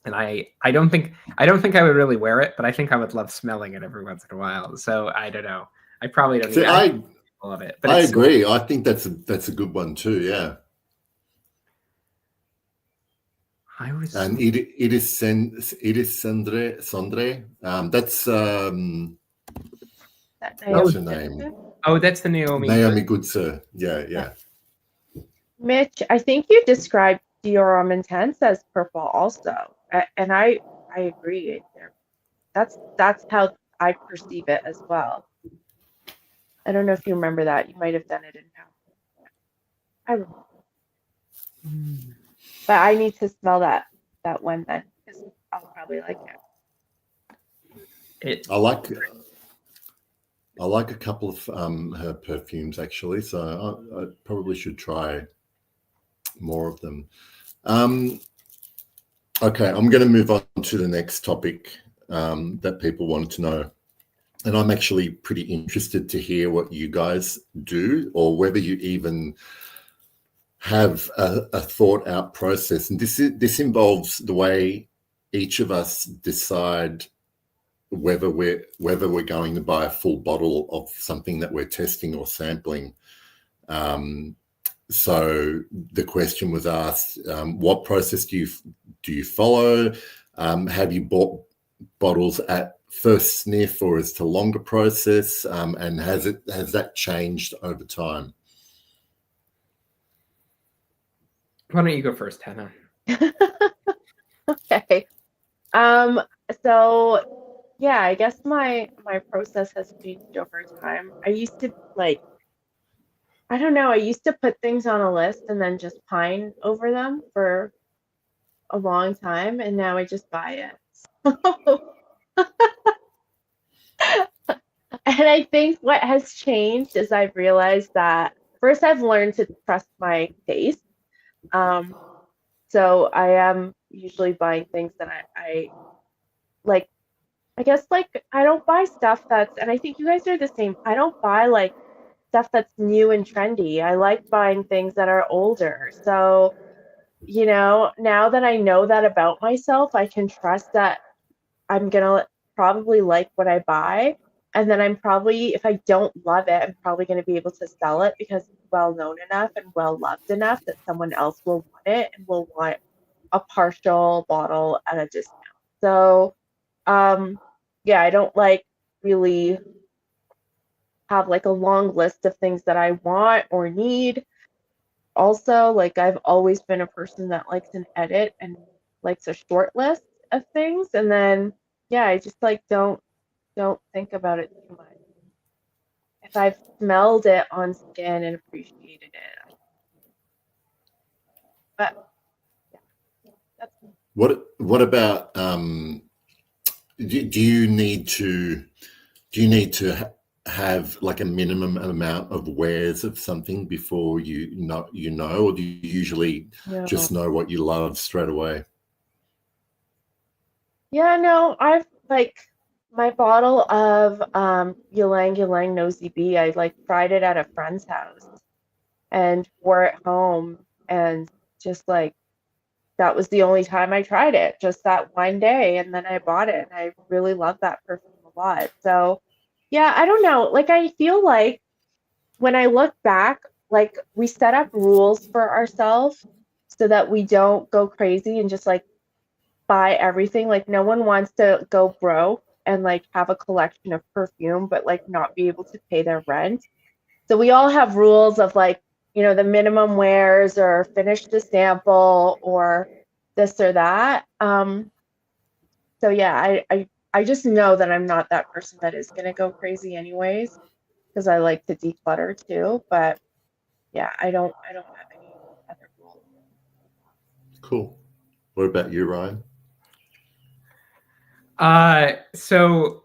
I don't think I would really wear it, but I think I would love smelling it every once in a while. So I don't know. I probably don't. I love it. But I agree. I think that's a good one too. Yeah. And it is Sondre. That's what's her name? Oh, that's the Naomi Goodsir. Yeah. Mitch, I think you described Dior Homme Intense as purple also, and I agree. That's how I perceive it as well. I don't know if you remember that. You might have done it in PowerPoint. I remember. But I need to smell that one then, because I'll probably like it. I like a couple of her perfumes actually, so I probably should try more of them. Okay, I'm going to move on to the next topic that people wanted to know, and I'm actually pretty interested to hear what you guys do, or whether you even have a thought out process. And this involves the way each of us decide whether we're going to buy a full bottle of something that we're testing or sampling. So the question was asked, what process do you follow? Have you bought bottles at first sniff, or is it a longer process? And has that changed over time? Why don't you go first, Henna? Okay. So yeah, I guess my process has changed over time. I used to like, I don't know, I used to put things on a list and then just pine over them for a long time, and now I just buy it. And I think what has changed is I've realized that first I've learned to trust my taste. Um, so I am usually buying things that I like. I guess like I don't buy stuff that's, and I think you guys are the same. I don't buy like stuff that's new and trendy. I like buying things that are older. So, now that I know that about myself, I can trust that I'm gonna probably like what I buy. And then I'm probably, if I don't love it, I'm probably gonna be able to sell it because it's well known enough and well loved enough that someone else will want it and will want a partial bottle at a discount. So, yeah, I don't like really have like a long list of things that I want or need. Also, like I've always been a person that likes an edit and likes a short list of things. And then yeah, I just like don't think about it too much. If I've smelled it on skin and appreciated it. But yeah, that's What about do you need to have like a minimum amount of wears of something before you know, or do you usually just know what you love straight away? Yeah, no, I've like my bottle of Ylang Ylang Nosy Bee, I like tried it at a friend's house and wore it home, and just like that was the only time I tried it, just that one day, and then I bought it and I really love that perfume a lot. So yeah, I don't know. Like I feel like when I look back, like we set up rules for ourselves so that we don't go crazy and just like buy everything. Like no one wants to go broke and like have a collection of perfume but like not be able to pay their rent. So we all have rules of like, the minimum wears or finish the sample or this or that. So yeah, I just know that I'm not that person that is gonna go crazy anyways, because I like to declutter too. But yeah, I don't have any other rules. Cool. What about you, Ryan? So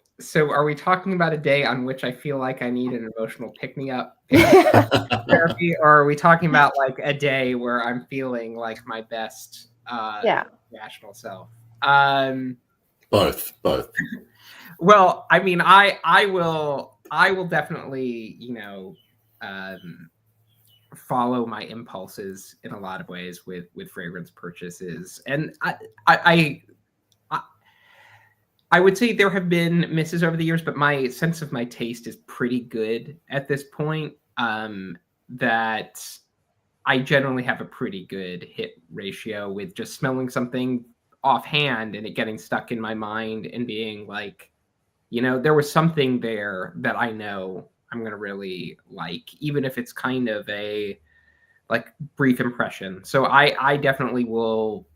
are we talking about a day on which I feel like I need an emotional pick-me-up therapy, or are we talking about like a day where I'm feeling like my best rational self? Both. Well, I mean, I will definitely, follow my impulses in a lot of ways with fragrance purchases, and I would say there have been misses over the years, but my sense of my taste is pretty good at this point. That I generally have a pretty good hit ratio with just smelling something offhand and it getting stuck in my mind and being like, there was something there that I know I'm going to really like, even if it's kind of a like brief impression. So I definitely will,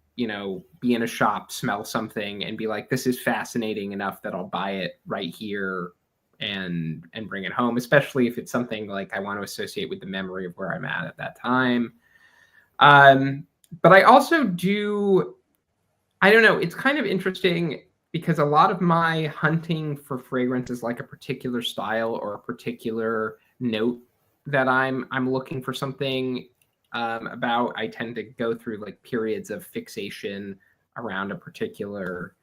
be in a shop, smell something and be like, this is fascinating enough that I'll buy it right here and bring it home, especially if it's something like I want to associate with the memory of where I'm at that time. But I also do, I don't know, it's kind of interesting because a lot of my hunting for fragrance is like a particular style or a particular note that I'm looking for something about. I tend to go through like periods of fixation around a particular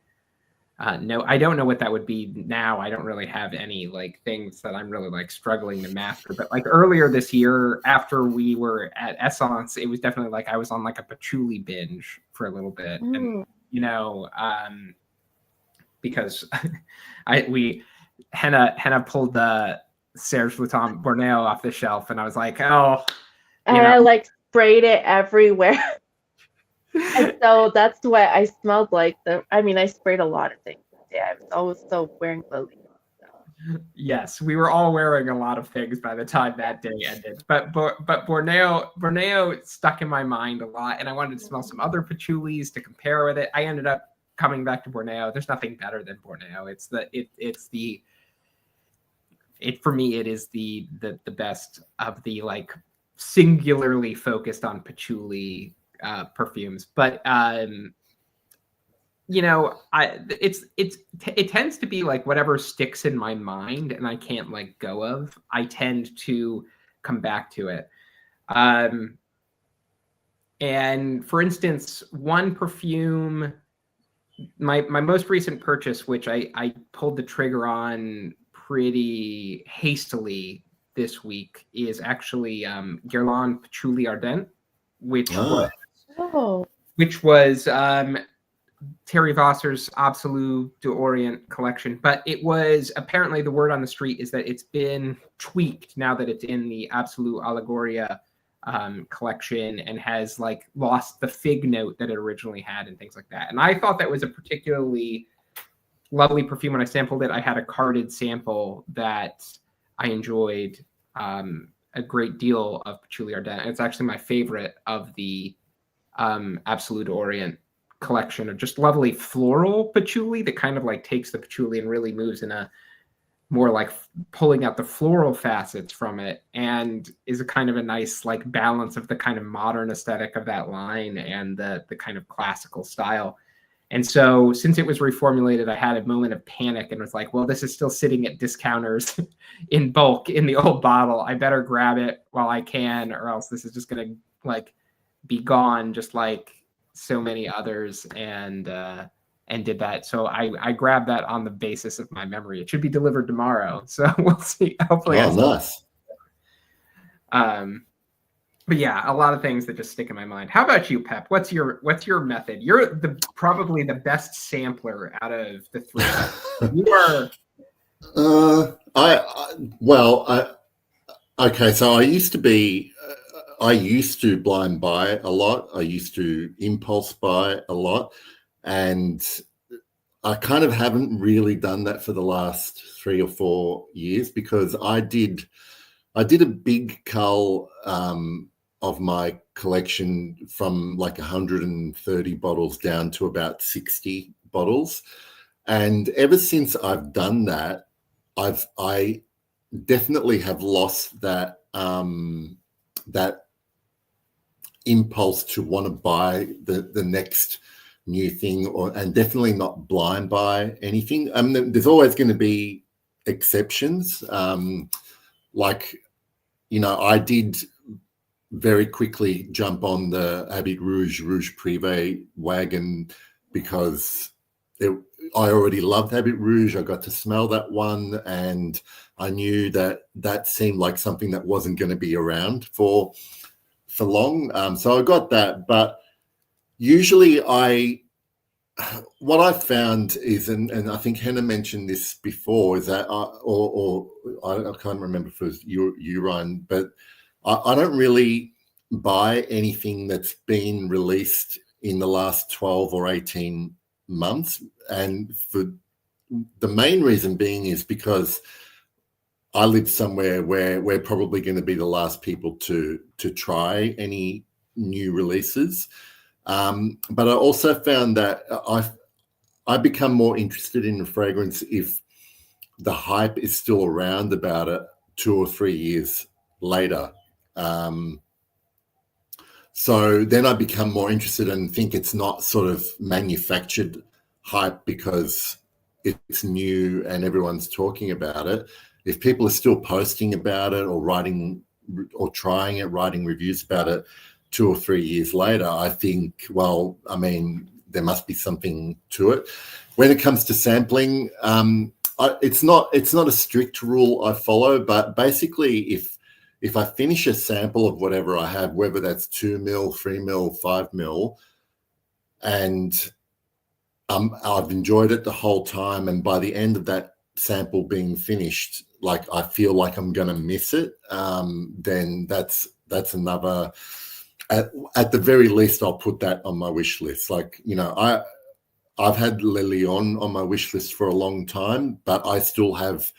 note. I don't know what that would be now. I don't really have any like things that I'm really like struggling to master. But like earlier this year, after we were at Esxence, it was definitely like I was on like a patchouli binge for a little bit, and because Henna pulled the Serge Luton Borneo off the shelf, and I was like, oh. I like sprayed it everywhere. And so that's what I smelled like. I sprayed a lot of things. Yeah, I was always so wearing clothing. So. Yes, we were all wearing a lot of things by the time that day ended. But Borneo stuck in my mind a lot, and I wanted to smell some other patchoulis to compare with it. I ended up coming back to Borneo. There's nothing better than Borneo. For me, it is the best of the like singularly focused on patchouli perfumes. But you know, it tends to be like whatever sticks in my mind and I can't let go of, I tend to come back to it. And for instance, one perfume, my most recent purchase, which I pulled the trigger on pretty hastily this week, is actually Guerlain Patchouli Ardent, which was Terry Vosser's Absolu d'Orient collection, but it was apparently, the word on the street is that it's been tweaked now that it's in the Absolu Allegoria collection and has like lost the fig note that it originally had and things like that. And I thought that was a particularly lovely perfume when I sampled it. I had a carded sample that I enjoyed a great deal of Patchouli Ardent. It's actually my favorite of the Absolu d'Orient collection of just lovely floral patchouli that kind of like takes the patchouli and really moves in a more like pulling out the floral facets from it, and is a kind of a nice like balance of the kind of modern aesthetic of that line and the kind of classical style. And so since it was reformulated, I had a moment of panic and was like, well, this is still sitting at discounters in bulk in the old bottle. I better grab it while I can, or else this is just going to like be gone, just like so many others, and did that. So I grabbed that on the basis of my memory. It should be delivered tomorrow, so we'll see. Hopefully, nice. But yeah, a lot of things that just stick in my mind. How about you, Pep? What's your method? You're probably the best sampler out of the three. You are. Okay. So I used to blind buy a lot. I used to impulse buy a lot, and I kind of haven't really done that for the last 3 or 4 years, because I did a big cull of my collection from like 130 bottles down to about 60 bottles. And ever since I've done that, I definitely have lost that that impulse to want to buy the next new thing, and definitely not blind buy anything. There's always going to be exceptions. Like, you know, I did very quickly jump on the Habit Rouge Privé wagon because I already loved Habit Rouge. I got to smell that one, and I knew that seemed like something that wasn't going to be around for long. So I got that. But usually what I found is, and I think Henna mentioned this before, is that I can't remember if it was you, Ryan, but I don't really buy anything that's been released in the last 12 or 18 months. And for the main reason being is because I live somewhere where we're probably going to be the last people to try any new releases. But I also found that I become more interested in the fragrance if the hype is still around about it 2 or 3 years later. So then I become more interested and think it's not sort of manufactured hype because it's new and everyone's talking about it. If people are still posting about it or writing or trying it, writing reviews about it 2 or 3 years later, I think, well, I mean, there must be something to it. When it comes to sampling, it's not a strict rule I follow, but basically if I finish a sample of whatever I have, whether that's 2 mil, 3 mil, 5 mil, and I've enjoyed it the whole time, and by the end of that sample being finished, like I feel like I'm going to miss it, then that's another. At the very least, I'll put that on my wish list. Like, you know, I've had Le Lion on my wish list for a long time, but I still have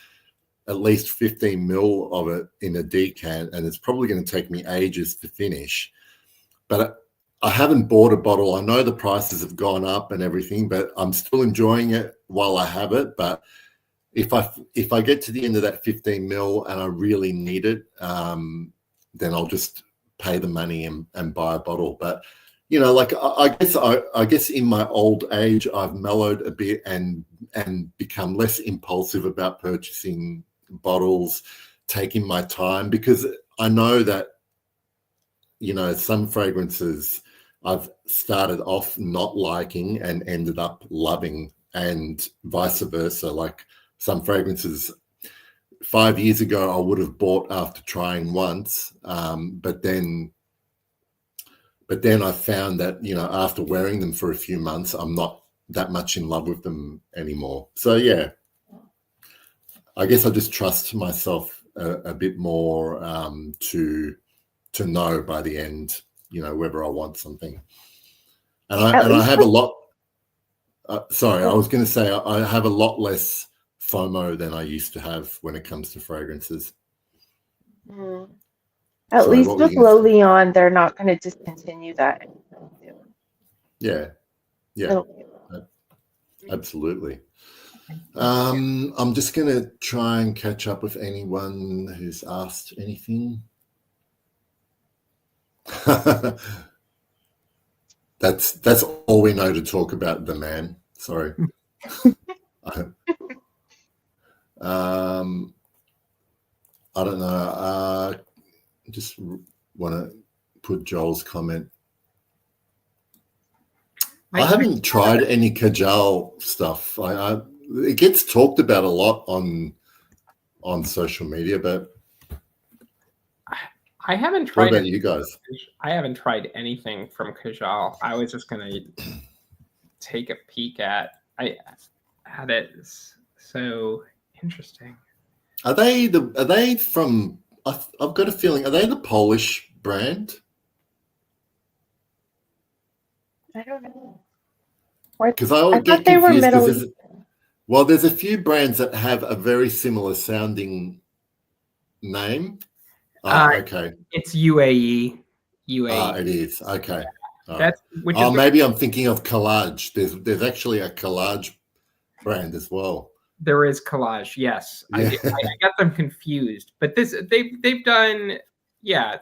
at least 15 mil of it in a decant, and it's probably going to take me ages to finish. But I haven't bought a bottle. I know the prices have gone up and everything, but I'm still enjoying it while I have it. But if I get to the end of that 15 mil and I really need it, then I'll just pay the money and buy a bottle. But like I guess in my old age I've mellowed a bit and become less impulsive about purchasing bottles, taking my time, because I know that some fragrances I've started off not liking and ended up loving, and vice versa. Like some fragrances 5 years ago I would have bought after trying once, but then I found that after wearing them for a few months I'm not that much in love with them anymore. So yeah, I guess I just trust myself a bit more to know by the end, whether I want something. And I have a lot. Sorry, I was going to say I have a lot less FOMO than I used to have when it comes to fragrances. At least with Lolion, they're not going to discontinue that. Yeah. Absolutely. I'm just going to try and catch up with anyone who's asked anything. That's all we know to talk about the man. Sorry. I don't know. Just want to put Joel's comment. I haven't tried any Kajal stuff. It gets talked about a lot on social media, but I haven't tried. What about you guys? I haven't tried anything from Kajal. I was just gonna take a peek at. I had it. So interesting. Are they from? I've got a feeling. Are they the Polish brand? I don't know. Because I get confused. There's a few brands that have a very similar sounding name. Okay. It's UAE. It is. Okay. Maybe I'm thinking of Collage. There's actually a Collage brand as well. There is Collage, yes. Yeah. I got them confused, but they've done,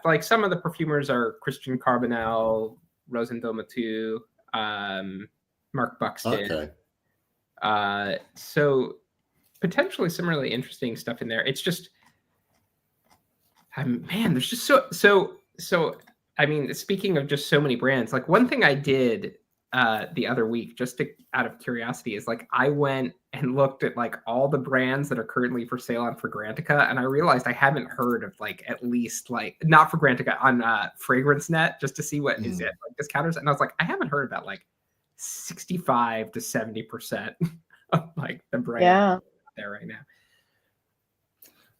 like some of the perfumers are Christian Carbonell, Rosendomatu, Mark Buxton. Okay. So potentially similarly interesting stuff in there. It's just, man, there's just so. I mean, speaking of just so many brands, like one thing I did the other week, just out of curiosity, is like I went and looked at like all the brands that are currently for sale on Fragrantica, and I realized I haven't heard of like at least like not Fragrantica on Fragrance Net, just to see what is it like discounters, and I was like, I haven't heard about like 65 to 70% of like the brands there right now.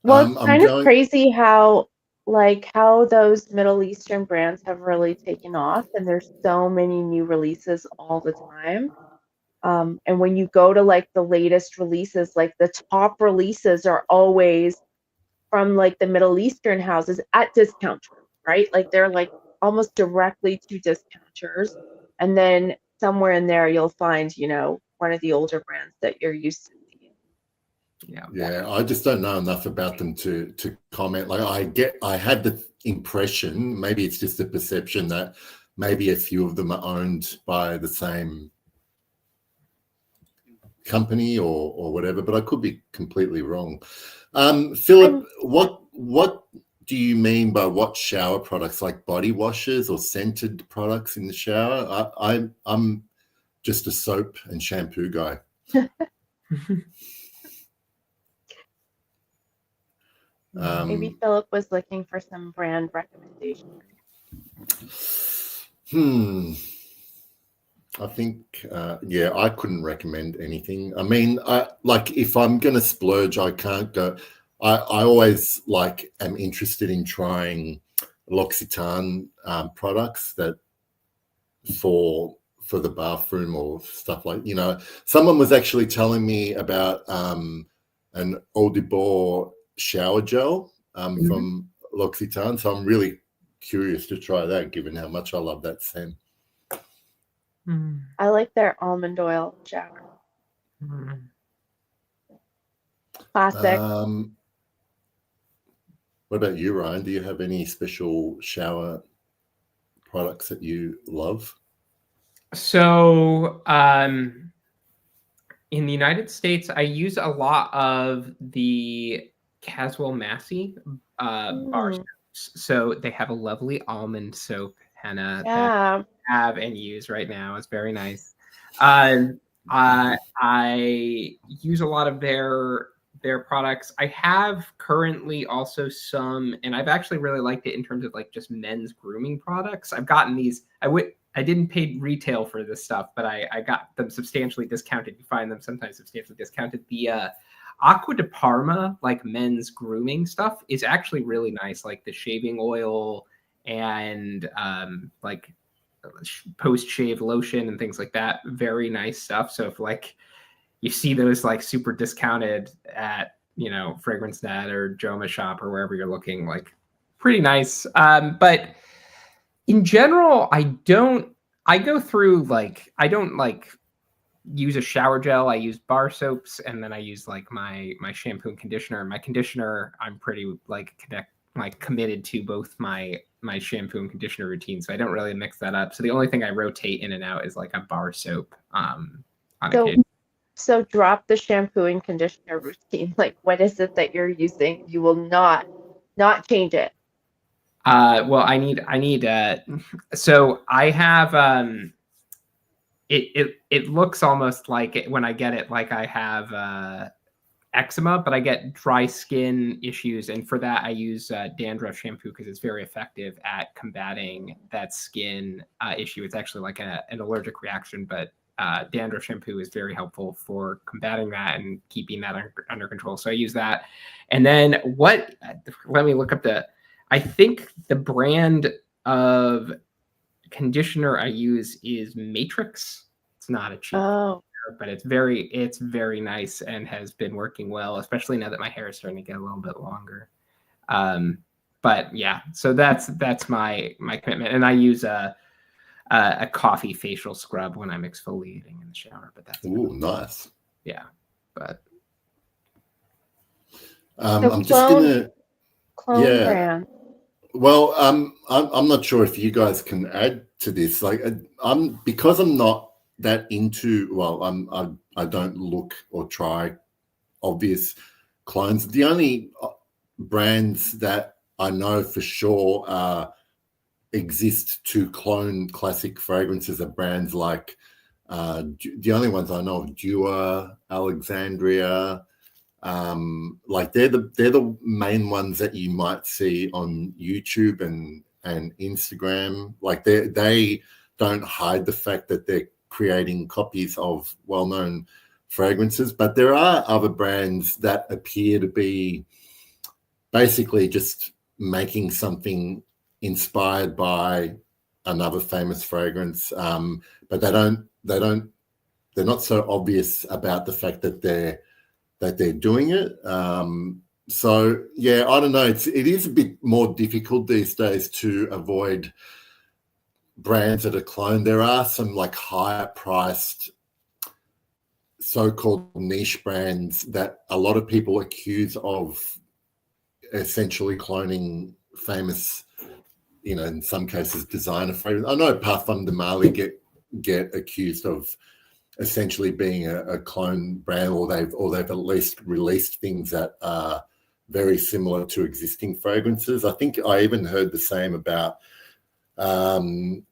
Well, it's kind of crazy how those Middle Eastern brands have really taken off, and there's so many new releases all the time. And when you go to like the latest releases, like the top releases are always from like the Middle Eastern houses at discounters, right? Like they're like almost directly to discounters. And then somewhere in there, you'll find, one of the older brands that you're used to seeing. Yeah, I just don't know enough about them to comment. Like I had the impression, maybe it's just a perception, that maybe a few of them are owned by the same company or whatever, but I could be completely wrong. Philip, what do you mean by what shower products, like body washes or scented products in the shower? I'm just a soap and shampoo guy. Maybe Philip was looking for some brand recommendations. I think, I couldn't recommend anything. I mean, if I'm going to splurge, I can't go. I always am interested in trying L'Occitane products that for the bathroom or stuff like, someone was actually telling me about an Eau de Bois shower gel from L'Occitane. So I'm really curious to try that, given how much I love that scent. I like their almond oil shower. Classic. What about you, Ryan? Do you have any special shower products that you love? So in the United States, I use a lot of the Caswell Massey bar soaps. So they have a lovely almond soap, Henna, that I have and use right now. It's very nice. I use a lot of their products. I have currently also some, and I've actually really liked it in terms of like just men's grooming products. I've gotten these. I didn't pay retail for this stuff, but I got them substantially discounted. You find them sometimes substantially discounted. The Acqua di Parma, like men's grooming stuff, is actually really nice. Like the shaving oil and like post-shave lotion and things like that. Very nice stuff. So if like you see those like super discounted at, you know, Fragrance Net or Joma Shop or wherever you're looking, like pretty nice. But in general, I don't use a shower gel. I use bar soaps, and then I use like my shampoo and conditioner. My conditioner, I'm pretty committed to both my shampoo and conditioner routine, so I don't really mix that up. So the only thing I rotate in and out is like a bar soap on occasion. So drop the shampoo and conditioner routine. Like, what is it that you're using? You will not change it. Well, I need so I have it looks almost like it, when I get it, like I have eczema, but I get dry skin issues, and for that I use dandruff shampoo because it's very effective at combating that skin issue. It's actually like an allergic reaction, but dandruff shampoo is very helpful for combating that and keeping that under control. So I use that. And then let me look up I think the brand of conditioner I use is Matrix. It's not a cheap but it's very nice and has been working well, especially now that my hair is starting to get a little bit longer. But yeah, so that's my commitment. And I use a coffee facial scrub when I'm exfoliating in the shower, but that's nice. Yeah. But I'm just gonna clone brand. Well, I'm not sure if you guys can add to this. Like, because I'm not that into. Well, I don't look or try obvious clones. The only brands that I know for sure exist to clone classic fragrances are brands like the only ones I know of: Dua, Alexandria. Like they're the main ones that you might see on YouTube and Instagram. Like they don't hide the fact that they're creating copies of well-known fragrances, but there are other brands that appear to be basically just making something inspired by another famous fragrance, but they're not so obvious about the fact that they're doing it. So yeah, I don't know. It is a bit more difficult these days to avoid brands that are cloned. There are some like higher priced so-called niche brands that a lot of people accuse of essentially cloning famous, you know, in some cases designer fragrance. I know Parfum de Marly get accused of essentially being a clone brand, or they've at least released things that are very similar to existing fragrances. I think I even heard the same about Tiziana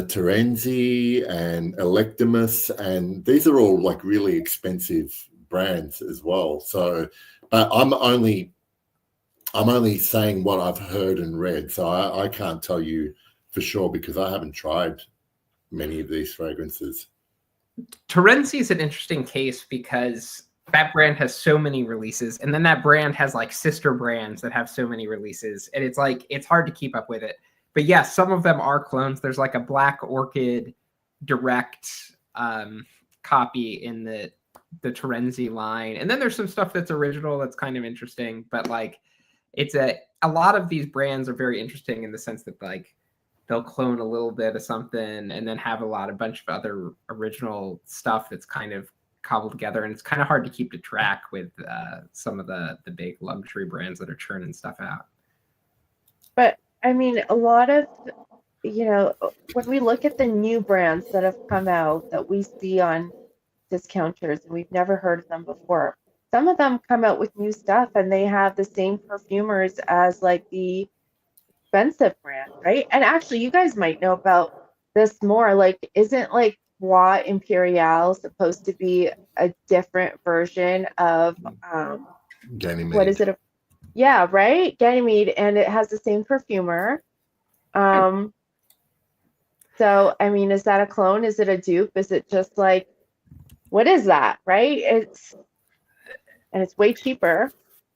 Terenzi and Electimus, and these are all like really expensive brands as well. So, but I'm only saying what I've heard and read, so I can't tell you for sure because I haven't tried many of these fragrances. Terenzi is an interesting case because that brand has so many releases, and then that brand has like sister brands that have so many releases, and it's like it's hard to keep up with it. But yes, yeah, some of them are clones. There's like a Black Orchid direct copy in the the Terenzi line. And then there's some stuff that's original that's kind of interesting, but like it's a lot of these brands are very interesting in the sense that like they'll clone a little bit of something and then have a bunch of other original stuff that's kind of cobbled together, and it's kind of hard to keep track with some of the big luxury brands that are churning stuff out. But I mean, a lot of, you know, when we look at the new brands that have come out that we see on discounters and we've never heard of them before, some of them come out with new stuff and they have the same perfumers as like the expensive brand, right? And actually, you guys might know about this more. Like, isn't like Bois Imperial supposed to be a different version of Ganymede. what is it? Yeah, right? Ganymede, and it has the same perfumer. So I mean, is that a clone? Is it a dupe? Is it just like, what is that, right? It's way cheaper.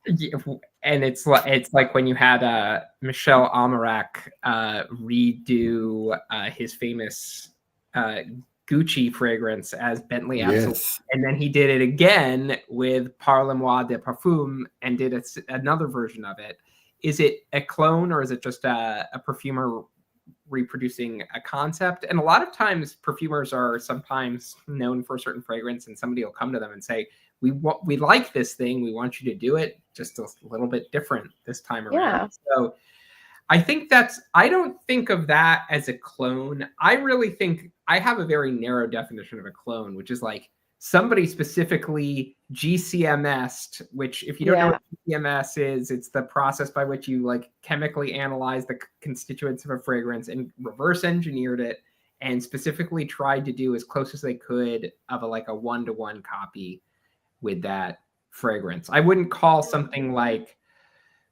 Yeah, and it's like when you had Michel Almerac redo his famous Gucci fragrance as Bentley Absolute, Yes. and then he did it again with Parle-moi de Parfum and did another version of it. Is it a clone or is it just a perfumer reproducing a concept? And a lot of times perfumers are sometimes known for a certain fragrance, and somebody will come to them and say, we like this thing, we want you to do it just a little bit different this time around. Yeah. So I think I don't think of that as a clone. I really think I have a very narrow definition of a clone, which is like somebody specifically GCMS'd, which if you don't know what GCMS is, it's the process by which you like chemically analyze the constituents of a fragrance and reverse engineered it and specifically tried to do as close as they could of a 1-to-1 copy with that fragrance. I wouldn't call something like,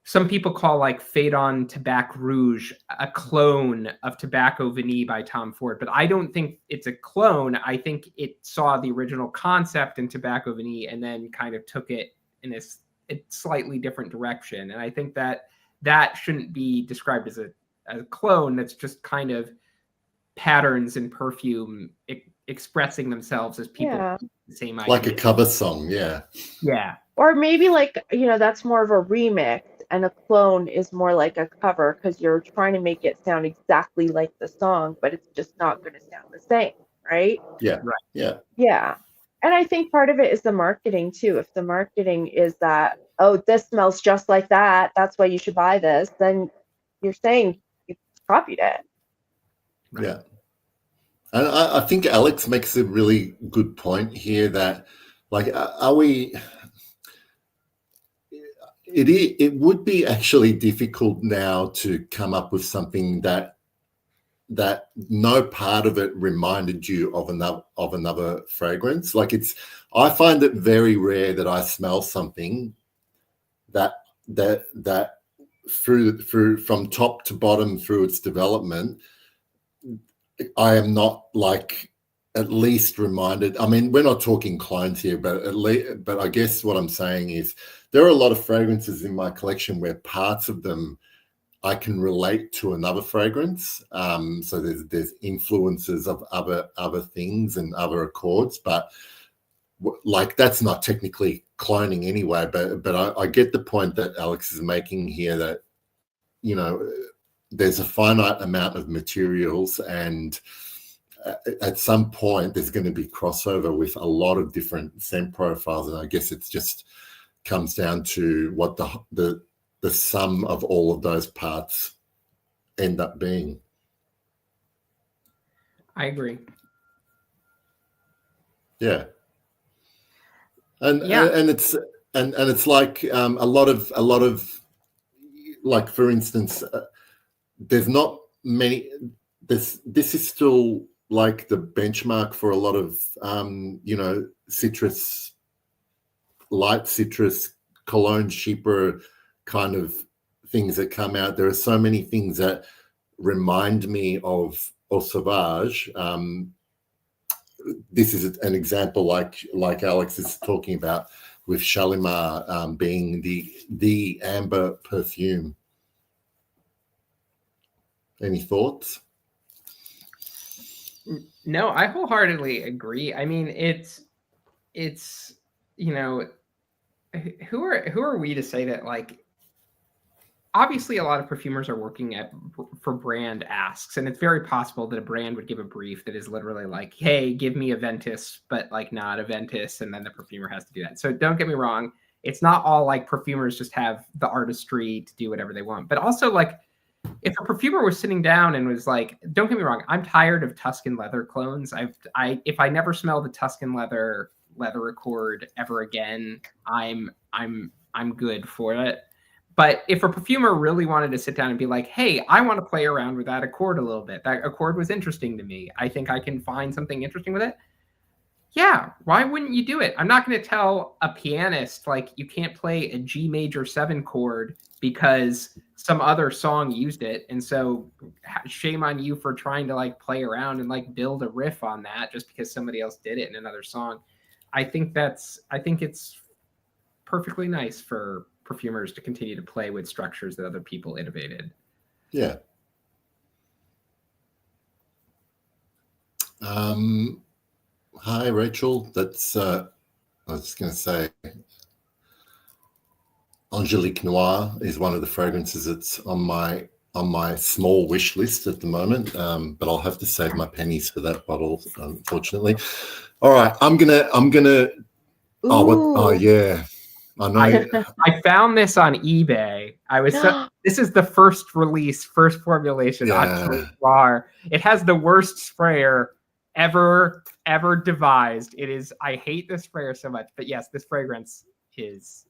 some people call like Fade-On Tabac Rouge a clone of Tobacco Vanille by Tom Ford, but I don't think it's a clone. I think it saw the original concept in Tobacco Vanille and then kind of took it in a slightly different direction. And I think that shouldn't be described as a clone. That's just kind of patterns in perfume expressing themselves as people. Yeah. The same idea. Like a cover song, yeah. Yeah. Or maybe like, that's more of a remix, and a clone is more like a cover because you're trying to make it sound exactly like the song, but it's just not going to sound the same, right? Yeah. Right. Yeah. Yeah. And I think part of it is the marketing too. If the marketing is that, oh, this smells just like that, that's why you should buy this, then you're saying you copied it. Right. Yeah. And I think Alex makes a really good point here that, like, are we... It would be actually difficult now to come up with something that no part of it reminded you of another fragrance. Like I find it very rare that I smell something that through from top to bottom through its development, I am not like at least reminded. I mean, we're not talking clones here, but I guess what I'm saying is there are a lot of fragrances in my collection where parts of them I can relate to another fragrance. So there's influences of other things and other accords, but like that's not technically cloning anyway. But I get the point that Alex is making here that, there's a finite amount of materials, and at some point there's going to be crossover with a lot of different scent profiles, and I guess it's just comes down to what the sum of all of those parts end up being. I agree. Yeah. And it's like a lot of like, for instance, there's not many. This is still like the benchmark for a lot of citrus, light citrus, cologne, cheaper kind of things that come out. There are so many things that remind me of Eau Sauvage. This is an example like Alex is talking about with Shalimar being the amber perfume. Any thoughts? No, I wholeheartedly agree. I mean, it's, you know, who are we to say that, like, obviously a lot of perfumers are working for brand asks, and it's very possible that a brand would give a brief that is literally like, hey, give me a Ventus, but like not a Ventus, and then the perfumer has to do that. So don't get me wrong, it's not all like perfumers just have the artistry to do whatever they want. But also, like, if a perfumer was sitting down and was like, don't get me wrong, I'm tired of Tuscan leather clones. If I never smell the Tuscan leather accord ever again, I'm good for it. But if a perfumer really wanted to sit down and be like, hey, I want to play around with that accord a little bit. That accord was interesting to me. I think I can find something interesting with it. Yeah, why wouldn't you do it? I'm not going to tell a pianist, like, you can't play a G major 7 chord because some other song used it. And so shame on you for trying to like play around and like build a riff on that just because somebody else did it in another song. I think it's perfectly nice for perfumers to continue to play with structures that other people innovated. Yeah. Hi, Rachel. That's I was going to say, Angelique Noir is one of the fragrances that's on my small wish list at the moment, but I'll have to save my pennies for that bottle, unfortunately. All right, I'm gonna. Oh yeah. I know. I found this on eBay. This is the first formulation. Yeah. It has the worst sprayer ever devised. I hate this sprayer so much, but yes, this fragrance is.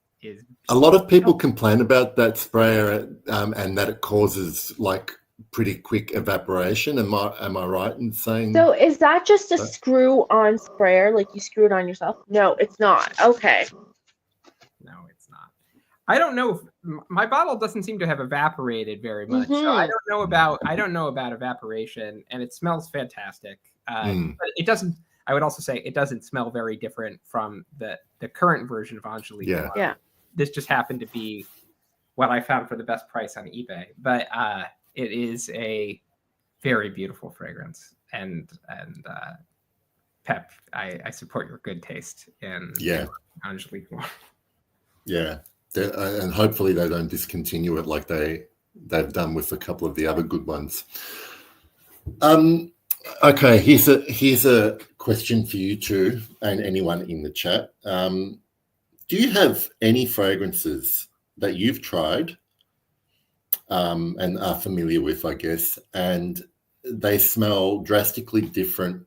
A lot of people complain about that sprayer, and that it causes like pretty quick evaporation. Am I right in saying? So is that just a screw-on sprayer, like you screw it on yourself? No, it's not. Okay. No, it's not. I don't know if my bottle doesn't seem to have evaporated very much. So I don't know about evaporation, and it smells fantastic. But it doesn't. I would also say it doesn't smell very different from the current version of Angelique. Yeah. This just happened to be what I found for the best price on eBay. But it is a very beautiful fragrance, and Pep, I support your good taste in Angelique. Yeah, and hopefully they don't discontinue it like they've done with a couple of the other good ones. Okay, here's a question for you two and anyone in the chat. Do you have any fragrances that you've tried and are familiar with, I guess, and they smell drastically different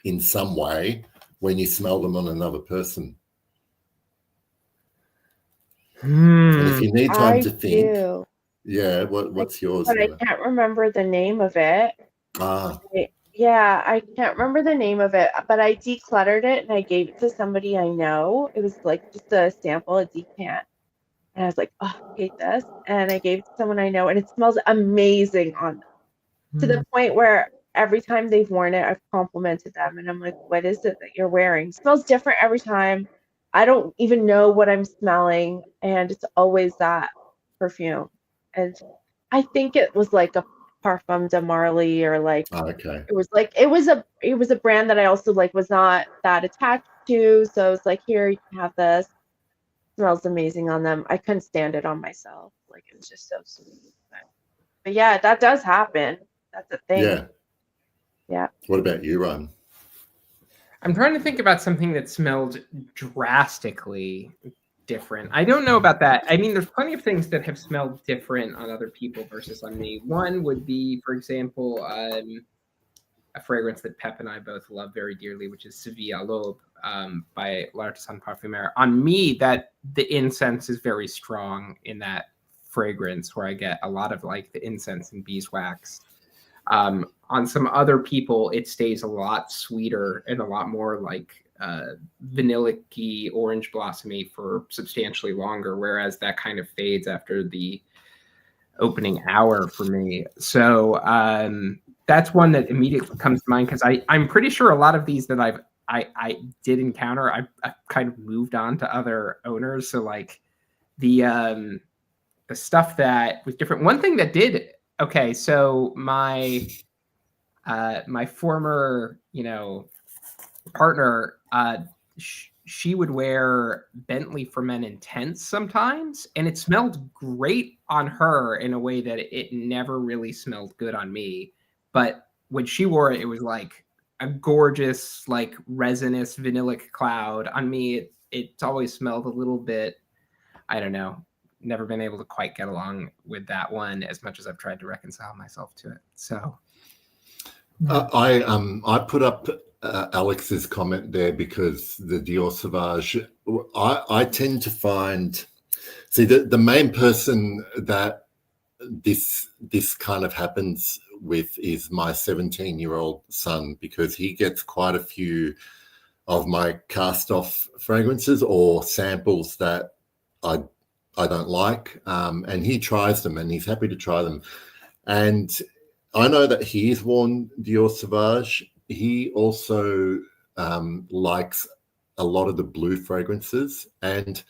in some way when you smell them on another person? And if you need time to think, what's yours? But Henna? I can't remember the name of it. Yeah, I can't remember the name of it, but I decluttered it and I gave it to somebody I know. It was like just a sample, a decant. And I was like, oh, I hate this. And I gave it to someone I know, and it smells amazing on them. To the point where every time they've worn it, I've complimented them. And I'm like, what is it that you're wearing? It smells different every time. I don't even know what I'm smelling. And it's always that perfume. And I think it was like a Parfum de Marly, or like it was a brand that I also like was not that attached to. So I was like, here, you can have this. It smells amazing on them. I couldn't stand it on myself. Like, it was just so sweet. But yeah, that does happen. That's a thing. Yeah. What about you, Ryan? I'm trying to think about something that smelled drastically different. I don't know about that. I mean, there's plenty of things that have smelled different on other people versus on me. One would be, for example, a fragrance that Pep and I both love very dearly, which is Sevilla L'aube by L'Artisan Parfumeur. On me, that the incense is very strong in that fragrance, where I get a lot of like the incense and beeswax. On some other people, it stays a lot sweeter and a lot more like vanilla-y, orange blossomy for substantially longer, whereas that kind of fades after the opening hour for me. So that's one that immediately comes to mind, because I'm pretty sure a lot of these that I did encounter, I've kind of moved on to other owners. So like the stuff that was different. One thing that did, okay, so my former, partner, she would wear Bentley for Men Intense sometimes, and it smelled great on her in a way that it never really smelled good on me. But when she wore it, it was like a gorgeous, like resinous vanillic cloud. On me, it always smelled a little bit, I don't know, never been able to quite get along with that one as much as I've tried to reconcile myself to it. So I put up Alex's comment there because the Dior Sauvage, I tend to find, see, the main person that this kind of happens with is my 17-year-old son, because he gets quite a few of my cast off fragrances or samples that I don't like, and he tries them and he's happy to try them. And I know that he's worn Dior Sauvage. He also likes a lot of the blue fragrances. And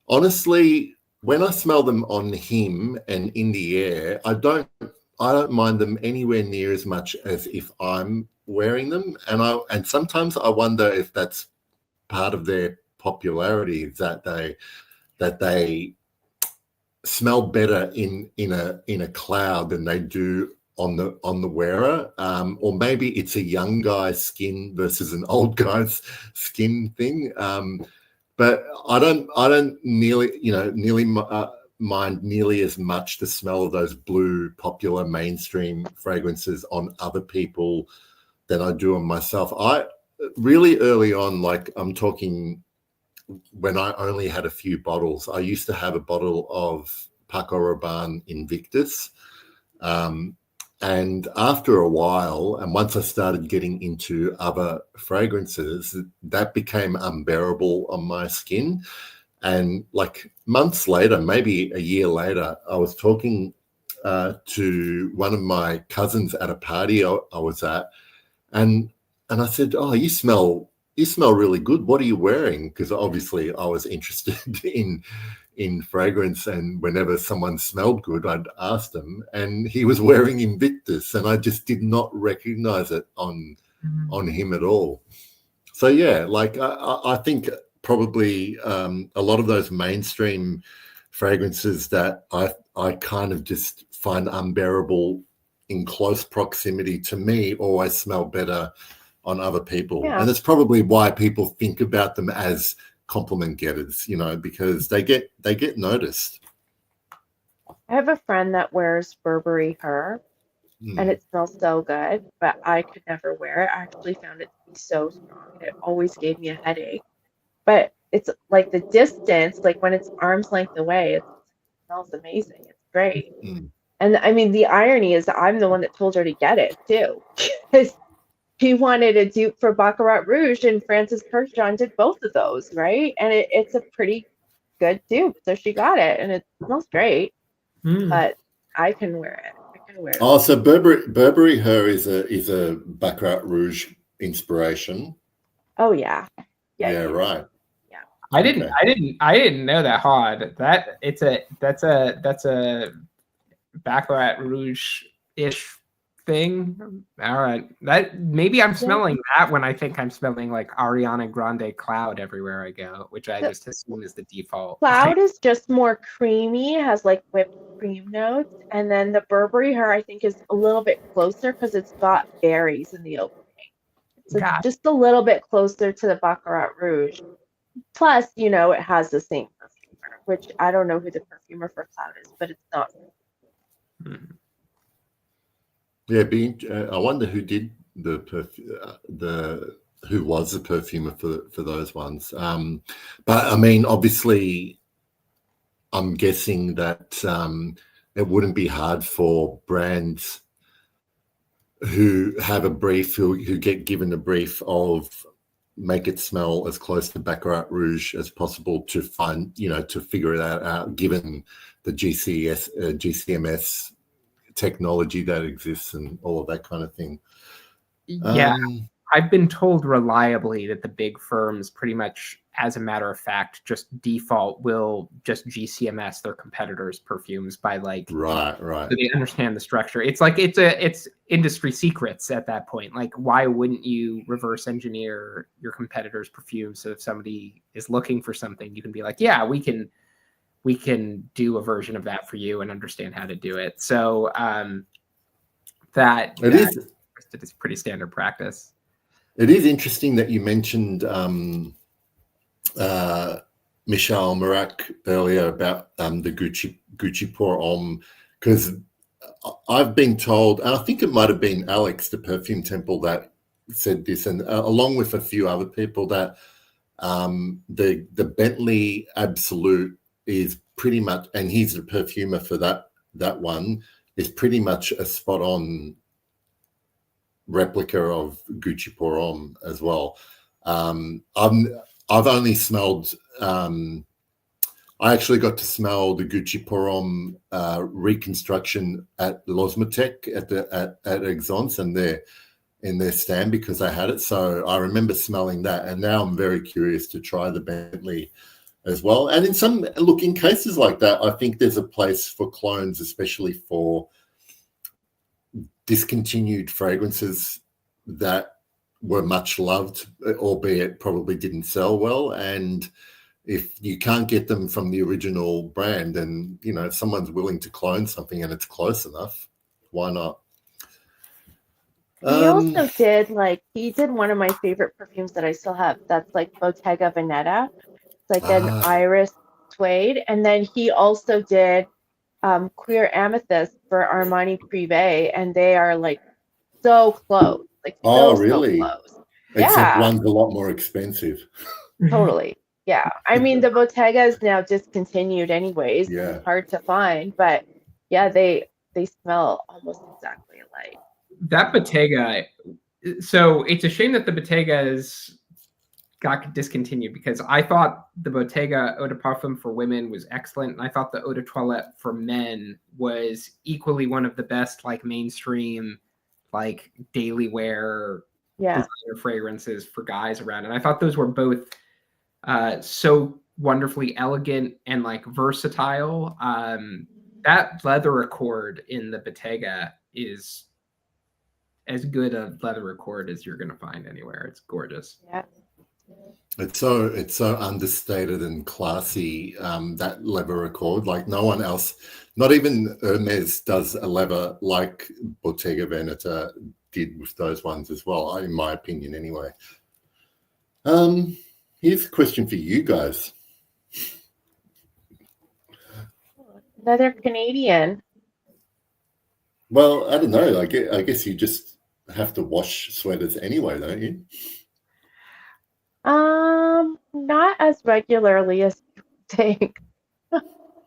honestly, when I smell them on him and in the air, I don't mind them anywhere near as much as if I'm wearing them. And sometimes I wonder if that's part of their popularity, that they smell better in a cloud than they do on the wearer, or maybe it's a young guy's skin versus an old guy's skin thing. But I don't nearly mind nearly as much the smell of those blue popular mainstream fragrances on other people than I do on myself. I really early on, like I'm talking when I only had a few bottles, I used to have a bottle of Paco Rabanne Invictus. And after a while, and once I started getting into other fragrances, that became unbearable on my skin. And like months later, maybe a year later, I was talking to one of my cousins at a party I was at, and I said, "Oh, you smell really good. What are you wearing?" Because obviously I was interested in fragrance, and whenever someone smelled good, I'd ask them. And he was wearing Invictus, and I just did not recognize it on him at all. So yeah, like I think probably a lot of those mainstream fragrances that I kind of just find unbearable in close proximity to me always smell better on other people. Yeah. And that's probably why people think about them as compliment getters, because they get noticed. I have a friend that wears Burberry Her, and it smells so good, but I could never wear it. I actually found it to be so strong. It always gave me a headache. But it's like the distance, like when it's arm's length away, it smells amazing. It's great. And I mean, the irony is I'm the one that told her to get it too, because he wanted a dupe for Baccarat Rouge, and Francis Kurkdjian did both of those, right? And it's a pretty good dupe, so she got it, and it smells great. But I can wear it. Oh, so Burberry Her is a Baccarat Rouge inspiration. Oh yeah. Yeah, right. Yeah. I didn't know that, Hod. That's a Baccarat Rouge-ish thing. All right, that maybe I'm smelling that when I think I'm smelling like Ariana Grande Cloud everywhere I go, which I just assume is the default. Cloud is just more creamy, has like whipped cream notes, and then the Burberry Her I think is a little bit closer because it's got berries in the opening. So it's just a little bit closer to the Baccarat Rouge. Plus, it has the same perfumer, which I don't know who the perfumer for Cloud is, but it's not. Yeah, I wonder who did who was the perfumer for those ones. But I mean, obviously, I'm guessing that it wouldn't be hard for brands who have a brief, who get given a brief of make it smell as close to Baccarat Rouge as possible to find, to figure it out, given the GCMS technology that exists and all of that kind of thing. Yeah, I've been told reliably that the big firms pretty much as a matter of fact, just default will just GCMS their competitors' perfumes by like right. so they understand the structure. It's like it's industry secrets at that point. Like, why wouldn't you reverse engineer your competitors' perfume so if somebody is looking for something, you can be like, yeah, we can do a version of that for you and understand how to do it. So that is pretty standard practice. It is interesting that you mentioned Michelle Marak earlier about the Gucci Pour Homme, because I've been told, and I think it might have been Alex, the Perfume Temple, that said this, and along with a few other people, that the Bentley Absolute is pretty much, and he's the perfumer for that one, is pretty much a spot on replica of Gucci Pour Homme as well. I've only smelled. I actually got to smell the Gucci Pour Homme reconstruction at Losmatech at Esxence and in their stand because I had it. So I remember smelling that, and now I'm very curious to try the Bentley as well. And in cases like that, I think there's a place for clones, especially for discontinued fragrances that were much loved, albeit probably didn't sell well. And if you can't get them from the original brand, and if someone's willing to clone something and it's close enough, why not? He also did he did one of my favorite perfumes that I still have. That's like Bottega Veneta. It's like an iris suede. And then he also did Queer Amethyst for Armani Privé, and they are like so close. Like so close. Except one's a lot more expensive. Totally. Yeah. I mean, the Bottega is now discontinued anyways. Yeah. It's hard to find, but yeah, they smell almost exactly alike. That Bottega, so it's a shame that the Bottegas got discontinued because I thought the Bottega Eau de Parfum for women was excellent, and I thought the Eau de Toilette for men was equally one of the best, like mainstream, like daily wear designer fragrances for guys around. And I thought those were both so wonderfully elegant and like versatile. That leather accord in the Bottega is as good a leather accord as you're going to find anywhere. It's gorgeous. Yeah. It's so understated and classy, that leather accord. Like no one else, not even Hermes does a leather like Bottega Veneta did with those ones as well, in my opinion anyway. Here's a question for you guys. Another Canadian. Well, I don't know. I guess you just have to wash sweaters anyway, don't you? Not as regularly as you think.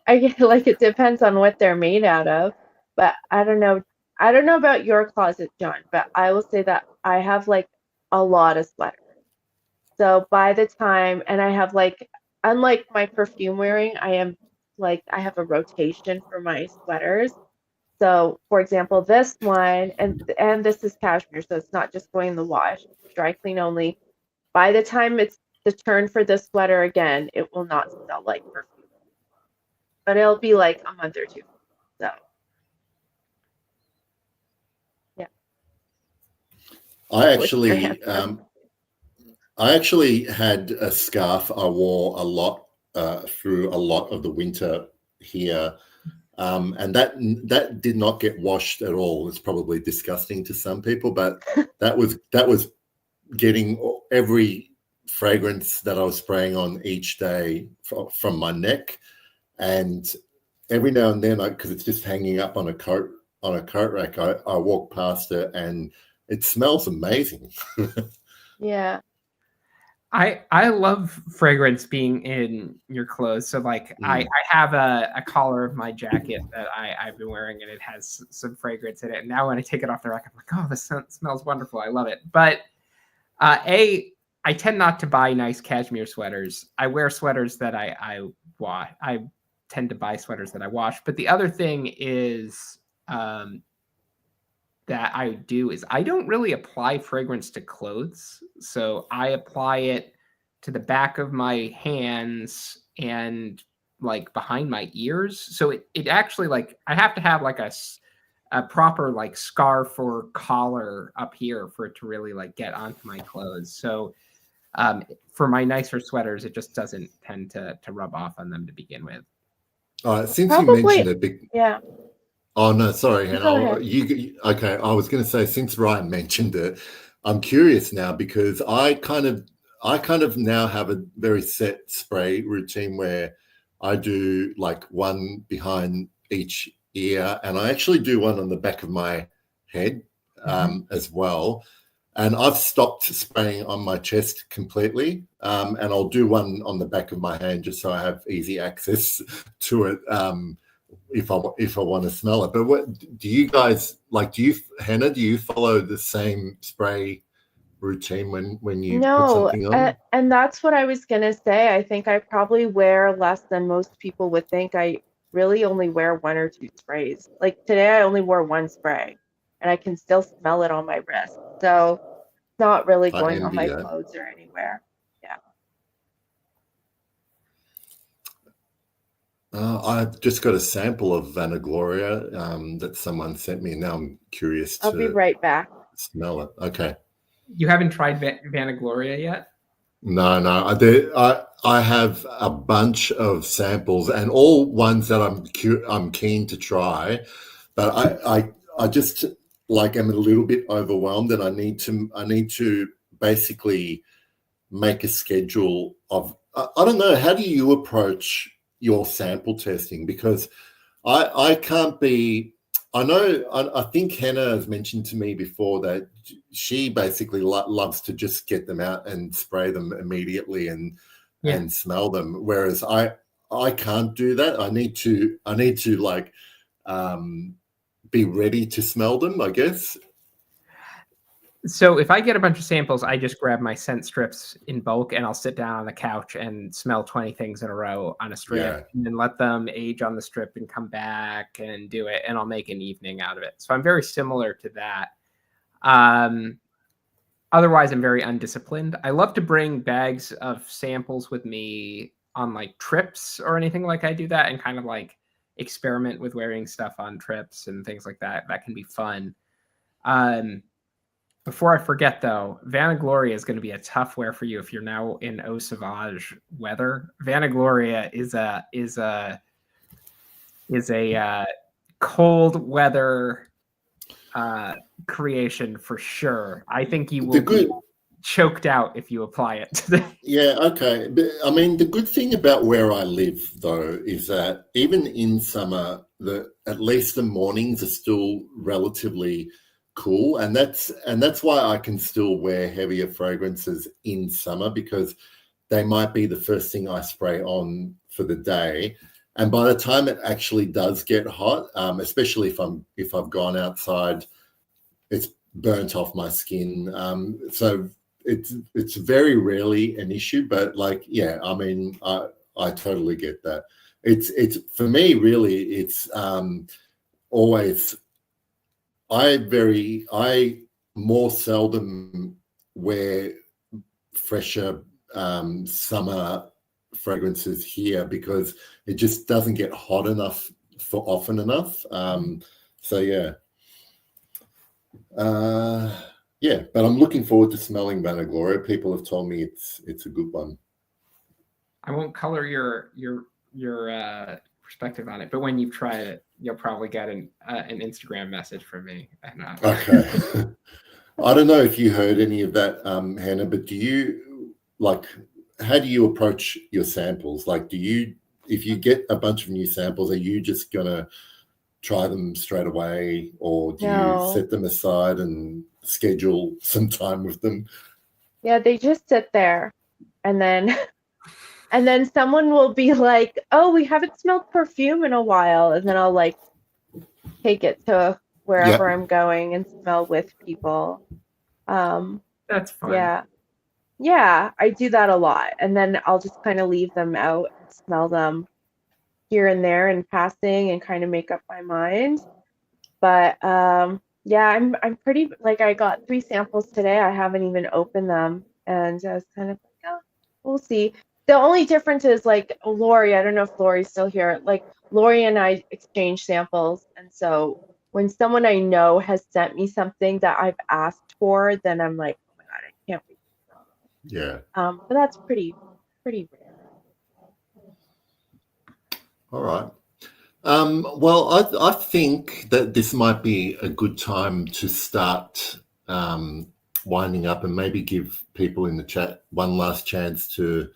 I get it depends on what they're made out of, but I don't know. I don't know about your closet, John, but I will say that I have like a lot of sweaters. So by the time, and I have unlike my perfume wearing, I have a rotation for my sweaters. So for example, this one, and this is cashmere, so it's not just going in the wash, dry clean only. By the time it's the turn for this sweater again, it will not smell like perfume, but it'll be like a month or two. So, yeah. I actually had a scarf I wore a lot through a lot of the winter here, and that did not get washed at all. It's probably disgusting to some people, but that was getting every fragrance that I was spraying on each day from my neck, and every now and then, because it's just hanging up on a coat rack, I walk past it and it smells amazing. Yeah. I love fragrance being in your clothes. So I have a collar of my jacket that I've been wearing, and it has some fragrance in it. And now when I take it off the rack, I'm like, oh, this smells wonderful. I love it. But I tend not to buy nice cashmere sweaters. I wear sweaters that I wash. I tend to buy sweaters that I wash. But the other thing is that I do is I don't really apply fragrance to clothes. So I apply it to the back of my hands and like behind my ears. So it actually, like, I have to have like a proper like scarf or collar up here for it to really like get onto my clothes. So for my nicer sweaters, it just doesn't tend to rub off on them to begin with. All right, since Probably, you mentioned it, yeah. oh no, sorry, Go Hannah. ahead. Okay? I was going to say, since Ryan mentioned it, I'm curious now because I kind of now have a very set spray routine where I do like one behind each ear, and I actually do one on the back of my head as well. And I've stopped spraying on my chest completely, and I'll do one on the back of my hand just so I have easy access to it if I want to smell it. But what do you guys like? Hannah, do you follow the same spray routine when you put something on? And that's what I was gonna say. I think I probably wear less than most people would think. I really only wear 1 or 2 sprays. Like today, I only wore 1 spray, and I can still smell it on my wrist. So it's not really I going on envy my that. clothes or anywhere. Yeah. I've just got a sample of Vanagloria that someone sent me. Now I'm curious I'll be to right back. smell it. Okay. You haven't tried Vanagloria yet? No. I have a bunch of samples and all ones that I'm keen to try, but I just like am a little bit overwhelmed, and I need to basically make a schedule of. I don't know. How do you approach your sample testing? Because I can't be. I think Henna has mentioned to me before that she basically loves to just get them out and spray them immediately and smell them, whereas I can't do that. I need to like be ready to smell them, I guess. So if I get a bunch of samples, I just grab my scent strips in bulk and I'll sit down on the couch and smell 20 things in a row on a strip and then let them age on the strip and come back and do it. And I'll make an evening out of it. So I'm very similar to that. Otherwise, I'm very undisciplined. I love to bring bags of samples with me on like trips or anything like I do that and kind of like experiment with wearing stuff on trips and things like that. That can be fun. Before I forget, though, Vanagloria is going to be a tough wear for you if you're now in Eau Sauvage weather. Vanagloria is a cold weather creation for sure. I think you will be choked out if you apply it today. Yeah, okay. But, I mean, the good thing about where I live, though, is that even in summer, at least the mornings are still relatively cool, and that's why I can still wear heavier fragrances in summer, because they might be the first thing I spray on for the day, and by the time it actually does get hot, especially if I've gone outside, it's burnt off my skin. So it's very rarely an issue, but like, yeah, I mean, I totally get that. It's for me really, it's always. I more seldom wear fresher summer fragrances here because it just doesn't get hot enough for often enough. So yeah. But I'm looking forward to smelling Vanagloria. People have told me it's a good one. I won't color your perspective on it, but when you've tried it, you'll probably get an Instagram message from me. Okay. I don't know if you heard any of that, Hannah, but do you how do you approach your samples? Like, if you get a bunch of new samples, are you just gonna try them straight away, or do you set them aside and schedule some time with them? Yeah, they just sit there, and then someone will be like, "Oh, we haven't smelled perfume in a while," and then I'll like take it to wherever I'm going and smell with people. That's fun. Yeah, I do that a lot, and then I'll just kind of leave them out and smell them here and there in passing and kind of make up my mind. But yeah, I'm pretty, like, I got 3 samples today. I haven't even opened them, and I was kind of like, oh, we'll see. The only difference is like Lori, I don't know if Lori's still here. Like Lori and I exchange samples. And so when someone I know has sent me something that I've asked for, then I'm like, oh my God, I can't wait. Yeah. But that's pretty rare. All right. Well, I think that this might be a good time to start winding up and maybe give people in the chat one last chance to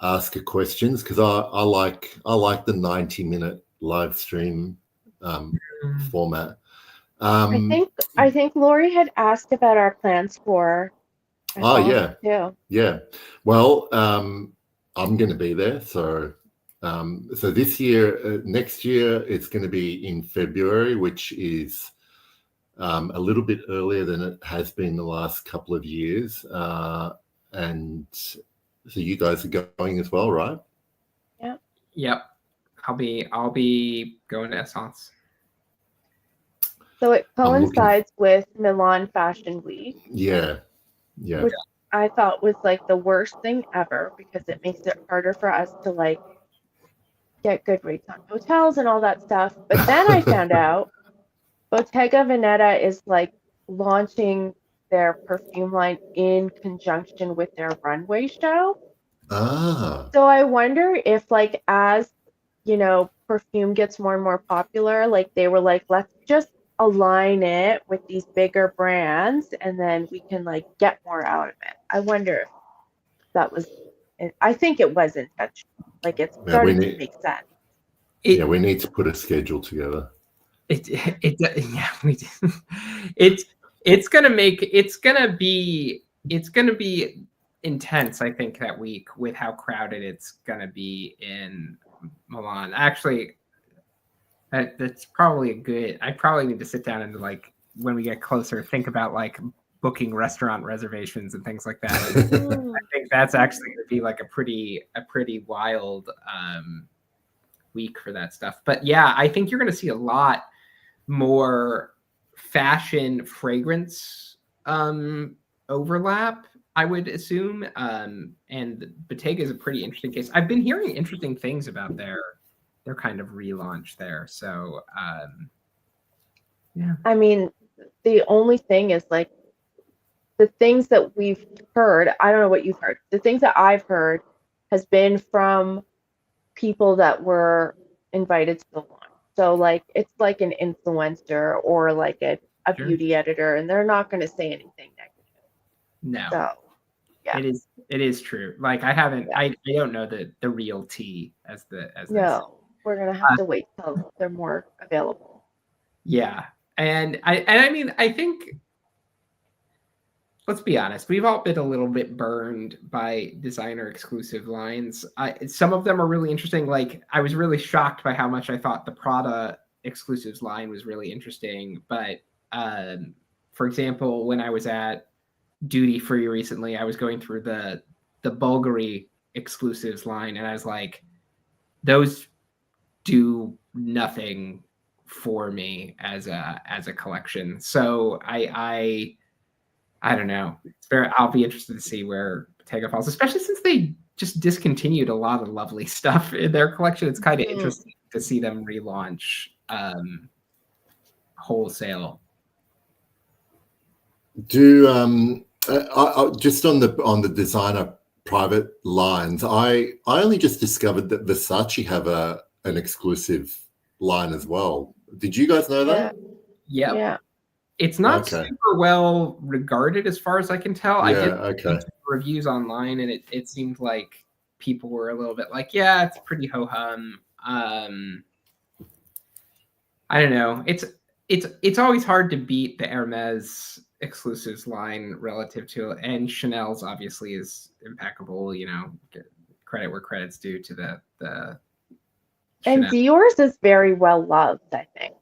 ask a questions, because I like the 90-minute live stream format. I think Lori had asked about our plans for. Yeah. Well, I'm going to be there, so this year, next year, it's going to be in February, which is a little bit earlier than it has been the last couple of years, and so you guys are going as well, right? Yeah. Yep. I'll be going to Esxence. So it coincides with Milan Fashion Week. Yeah. Which I thought was like the worst thing ever, because it makes it harder for us to like get good rates on hotels and all that stuff. But then I found out Bottega Veneta is like launching their perfume line in conjunction with their runway show. So I wonder if, like, as you know, perfume gets more and more popular, like they were like, let's just align it with these bigger brands and then we can like get more out of it. I wonder if that was, I think it was intentional. Like it's starting to make sense. We need to put a schedule together. It's gonna be intense, I think, that week with how crowded it's gonna be in Milan. Actually, that's probably I probably need to sit down and, like, when we get closer, think about like booking restaurant reservations and things like that. I think that's actually going to be like a pretty wild week for that stuff. But yeah, I think you're going to see a lot more fashion fragrance overlap, I would assume. And Bottega is a pretty interesting case. I've been hearing interesting things about their kind of relaunch there. So yeah. I mean, the only thing is, like, the things that we've heard, I don't know what you've heard. The things that I've heard has been from people that were invited to the launch. So like it's like an influencer or like a beauty editor, and they're not going to say anything negative. No. So yeah. It is true. Like I don't know the real tea as no, we're gonna have to wait till they're more available. Yeah. And I mean, I think, let's be honest, we've all been a little bit burned by designer exclusive lines. Some of them are really interesting. Like, I was really shocked by how much I thought the Prada exclusives line was really interesting. But for example, when I was at Duty Free recently, I was going through the Bulgari exclusives line, and I was like, those do nothing for me as a collection. So I don't know. I'll be interested to see where Bottega falls, especially since they just discontinued a lot of lovely stuff in their collection. It's kind of interesting to see them relaunch wholesale. Do I just on the designer private lines, I only just discovered that Versace have an exclusive line as well. Did you guys know that? Yeah. It's not super well regarded as far as I can tell. I did reviews online, and it seemed like people were a little bit like, yeah, it's pretty ho-hum. I don't know. It's always hard to beat the Hermes exclusives line relative to, and Chanel's obviously is impeccable. You know, credit where credit's due to the And Dior's is very well loved, I think.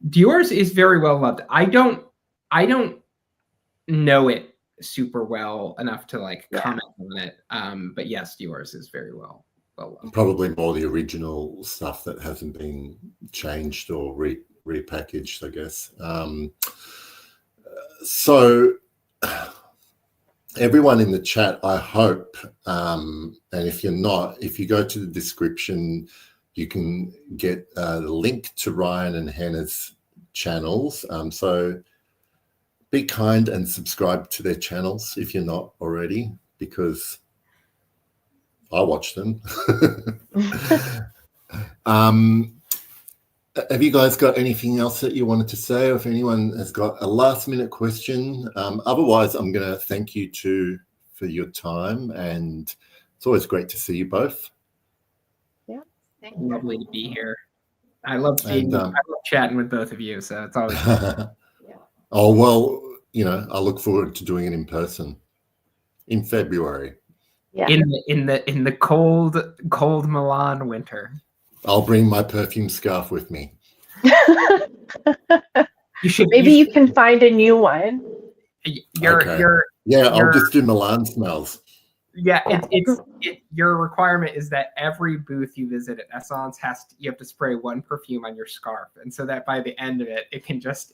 Dior's is very well loved. I don't know it super well enough to like comment on it. But yes, Dior's is very well loved. Probably more the original stuff that hasn't been changed or repackaged, I guess. So everyone in the chat, I hope, and if you're not, if you go to the description, you can get the link to Ryan and Henna's channels. So be kind and subscribe to their channels if you're not already, because I watch them. Have you guys got anything else that you wanted to say, or if anyone has got a last-minute question? Otherwise, I'm going to thank you two for your time, and it's always great to see you both. Yeah, Lovely to be here. I love seeing. I love chatting with both of you, so it's always. Oh well, you know, I look forward to doing it in person in February. Yeah. In the cold Milan winter. I'll bring my perfume scarf with me. Maybe you can find a new one. I'll just do Milan smells. Yeah, your requirement is that every booth you visit at Esxence you have to spray one perfume on your scarf, and so that by the end of it, it can just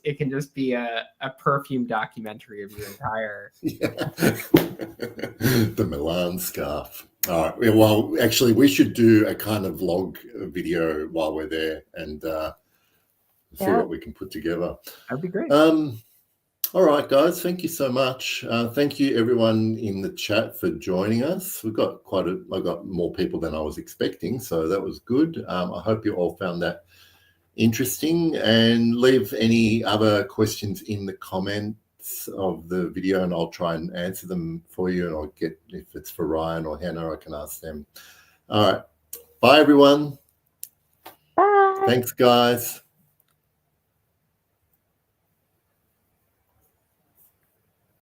be a perfume documentary of your entire. Yeah. The Milan scarf. All right. Well, actually, we should do a kind of vlog video while we're there and see what we can put together. That'd be great. All right, guys. Thank you so much. Thank you, everyone in the chat, for joining us. I got more people than I was expecting, so that was good. I hope you all found that interesting, and leave any other questions in the comments of the video, and I'll try and answer them for you, and I'll get, if it's for Ryan or Henna, I can ask them. All right. Bye, everyone. Bye. Thanks, guys.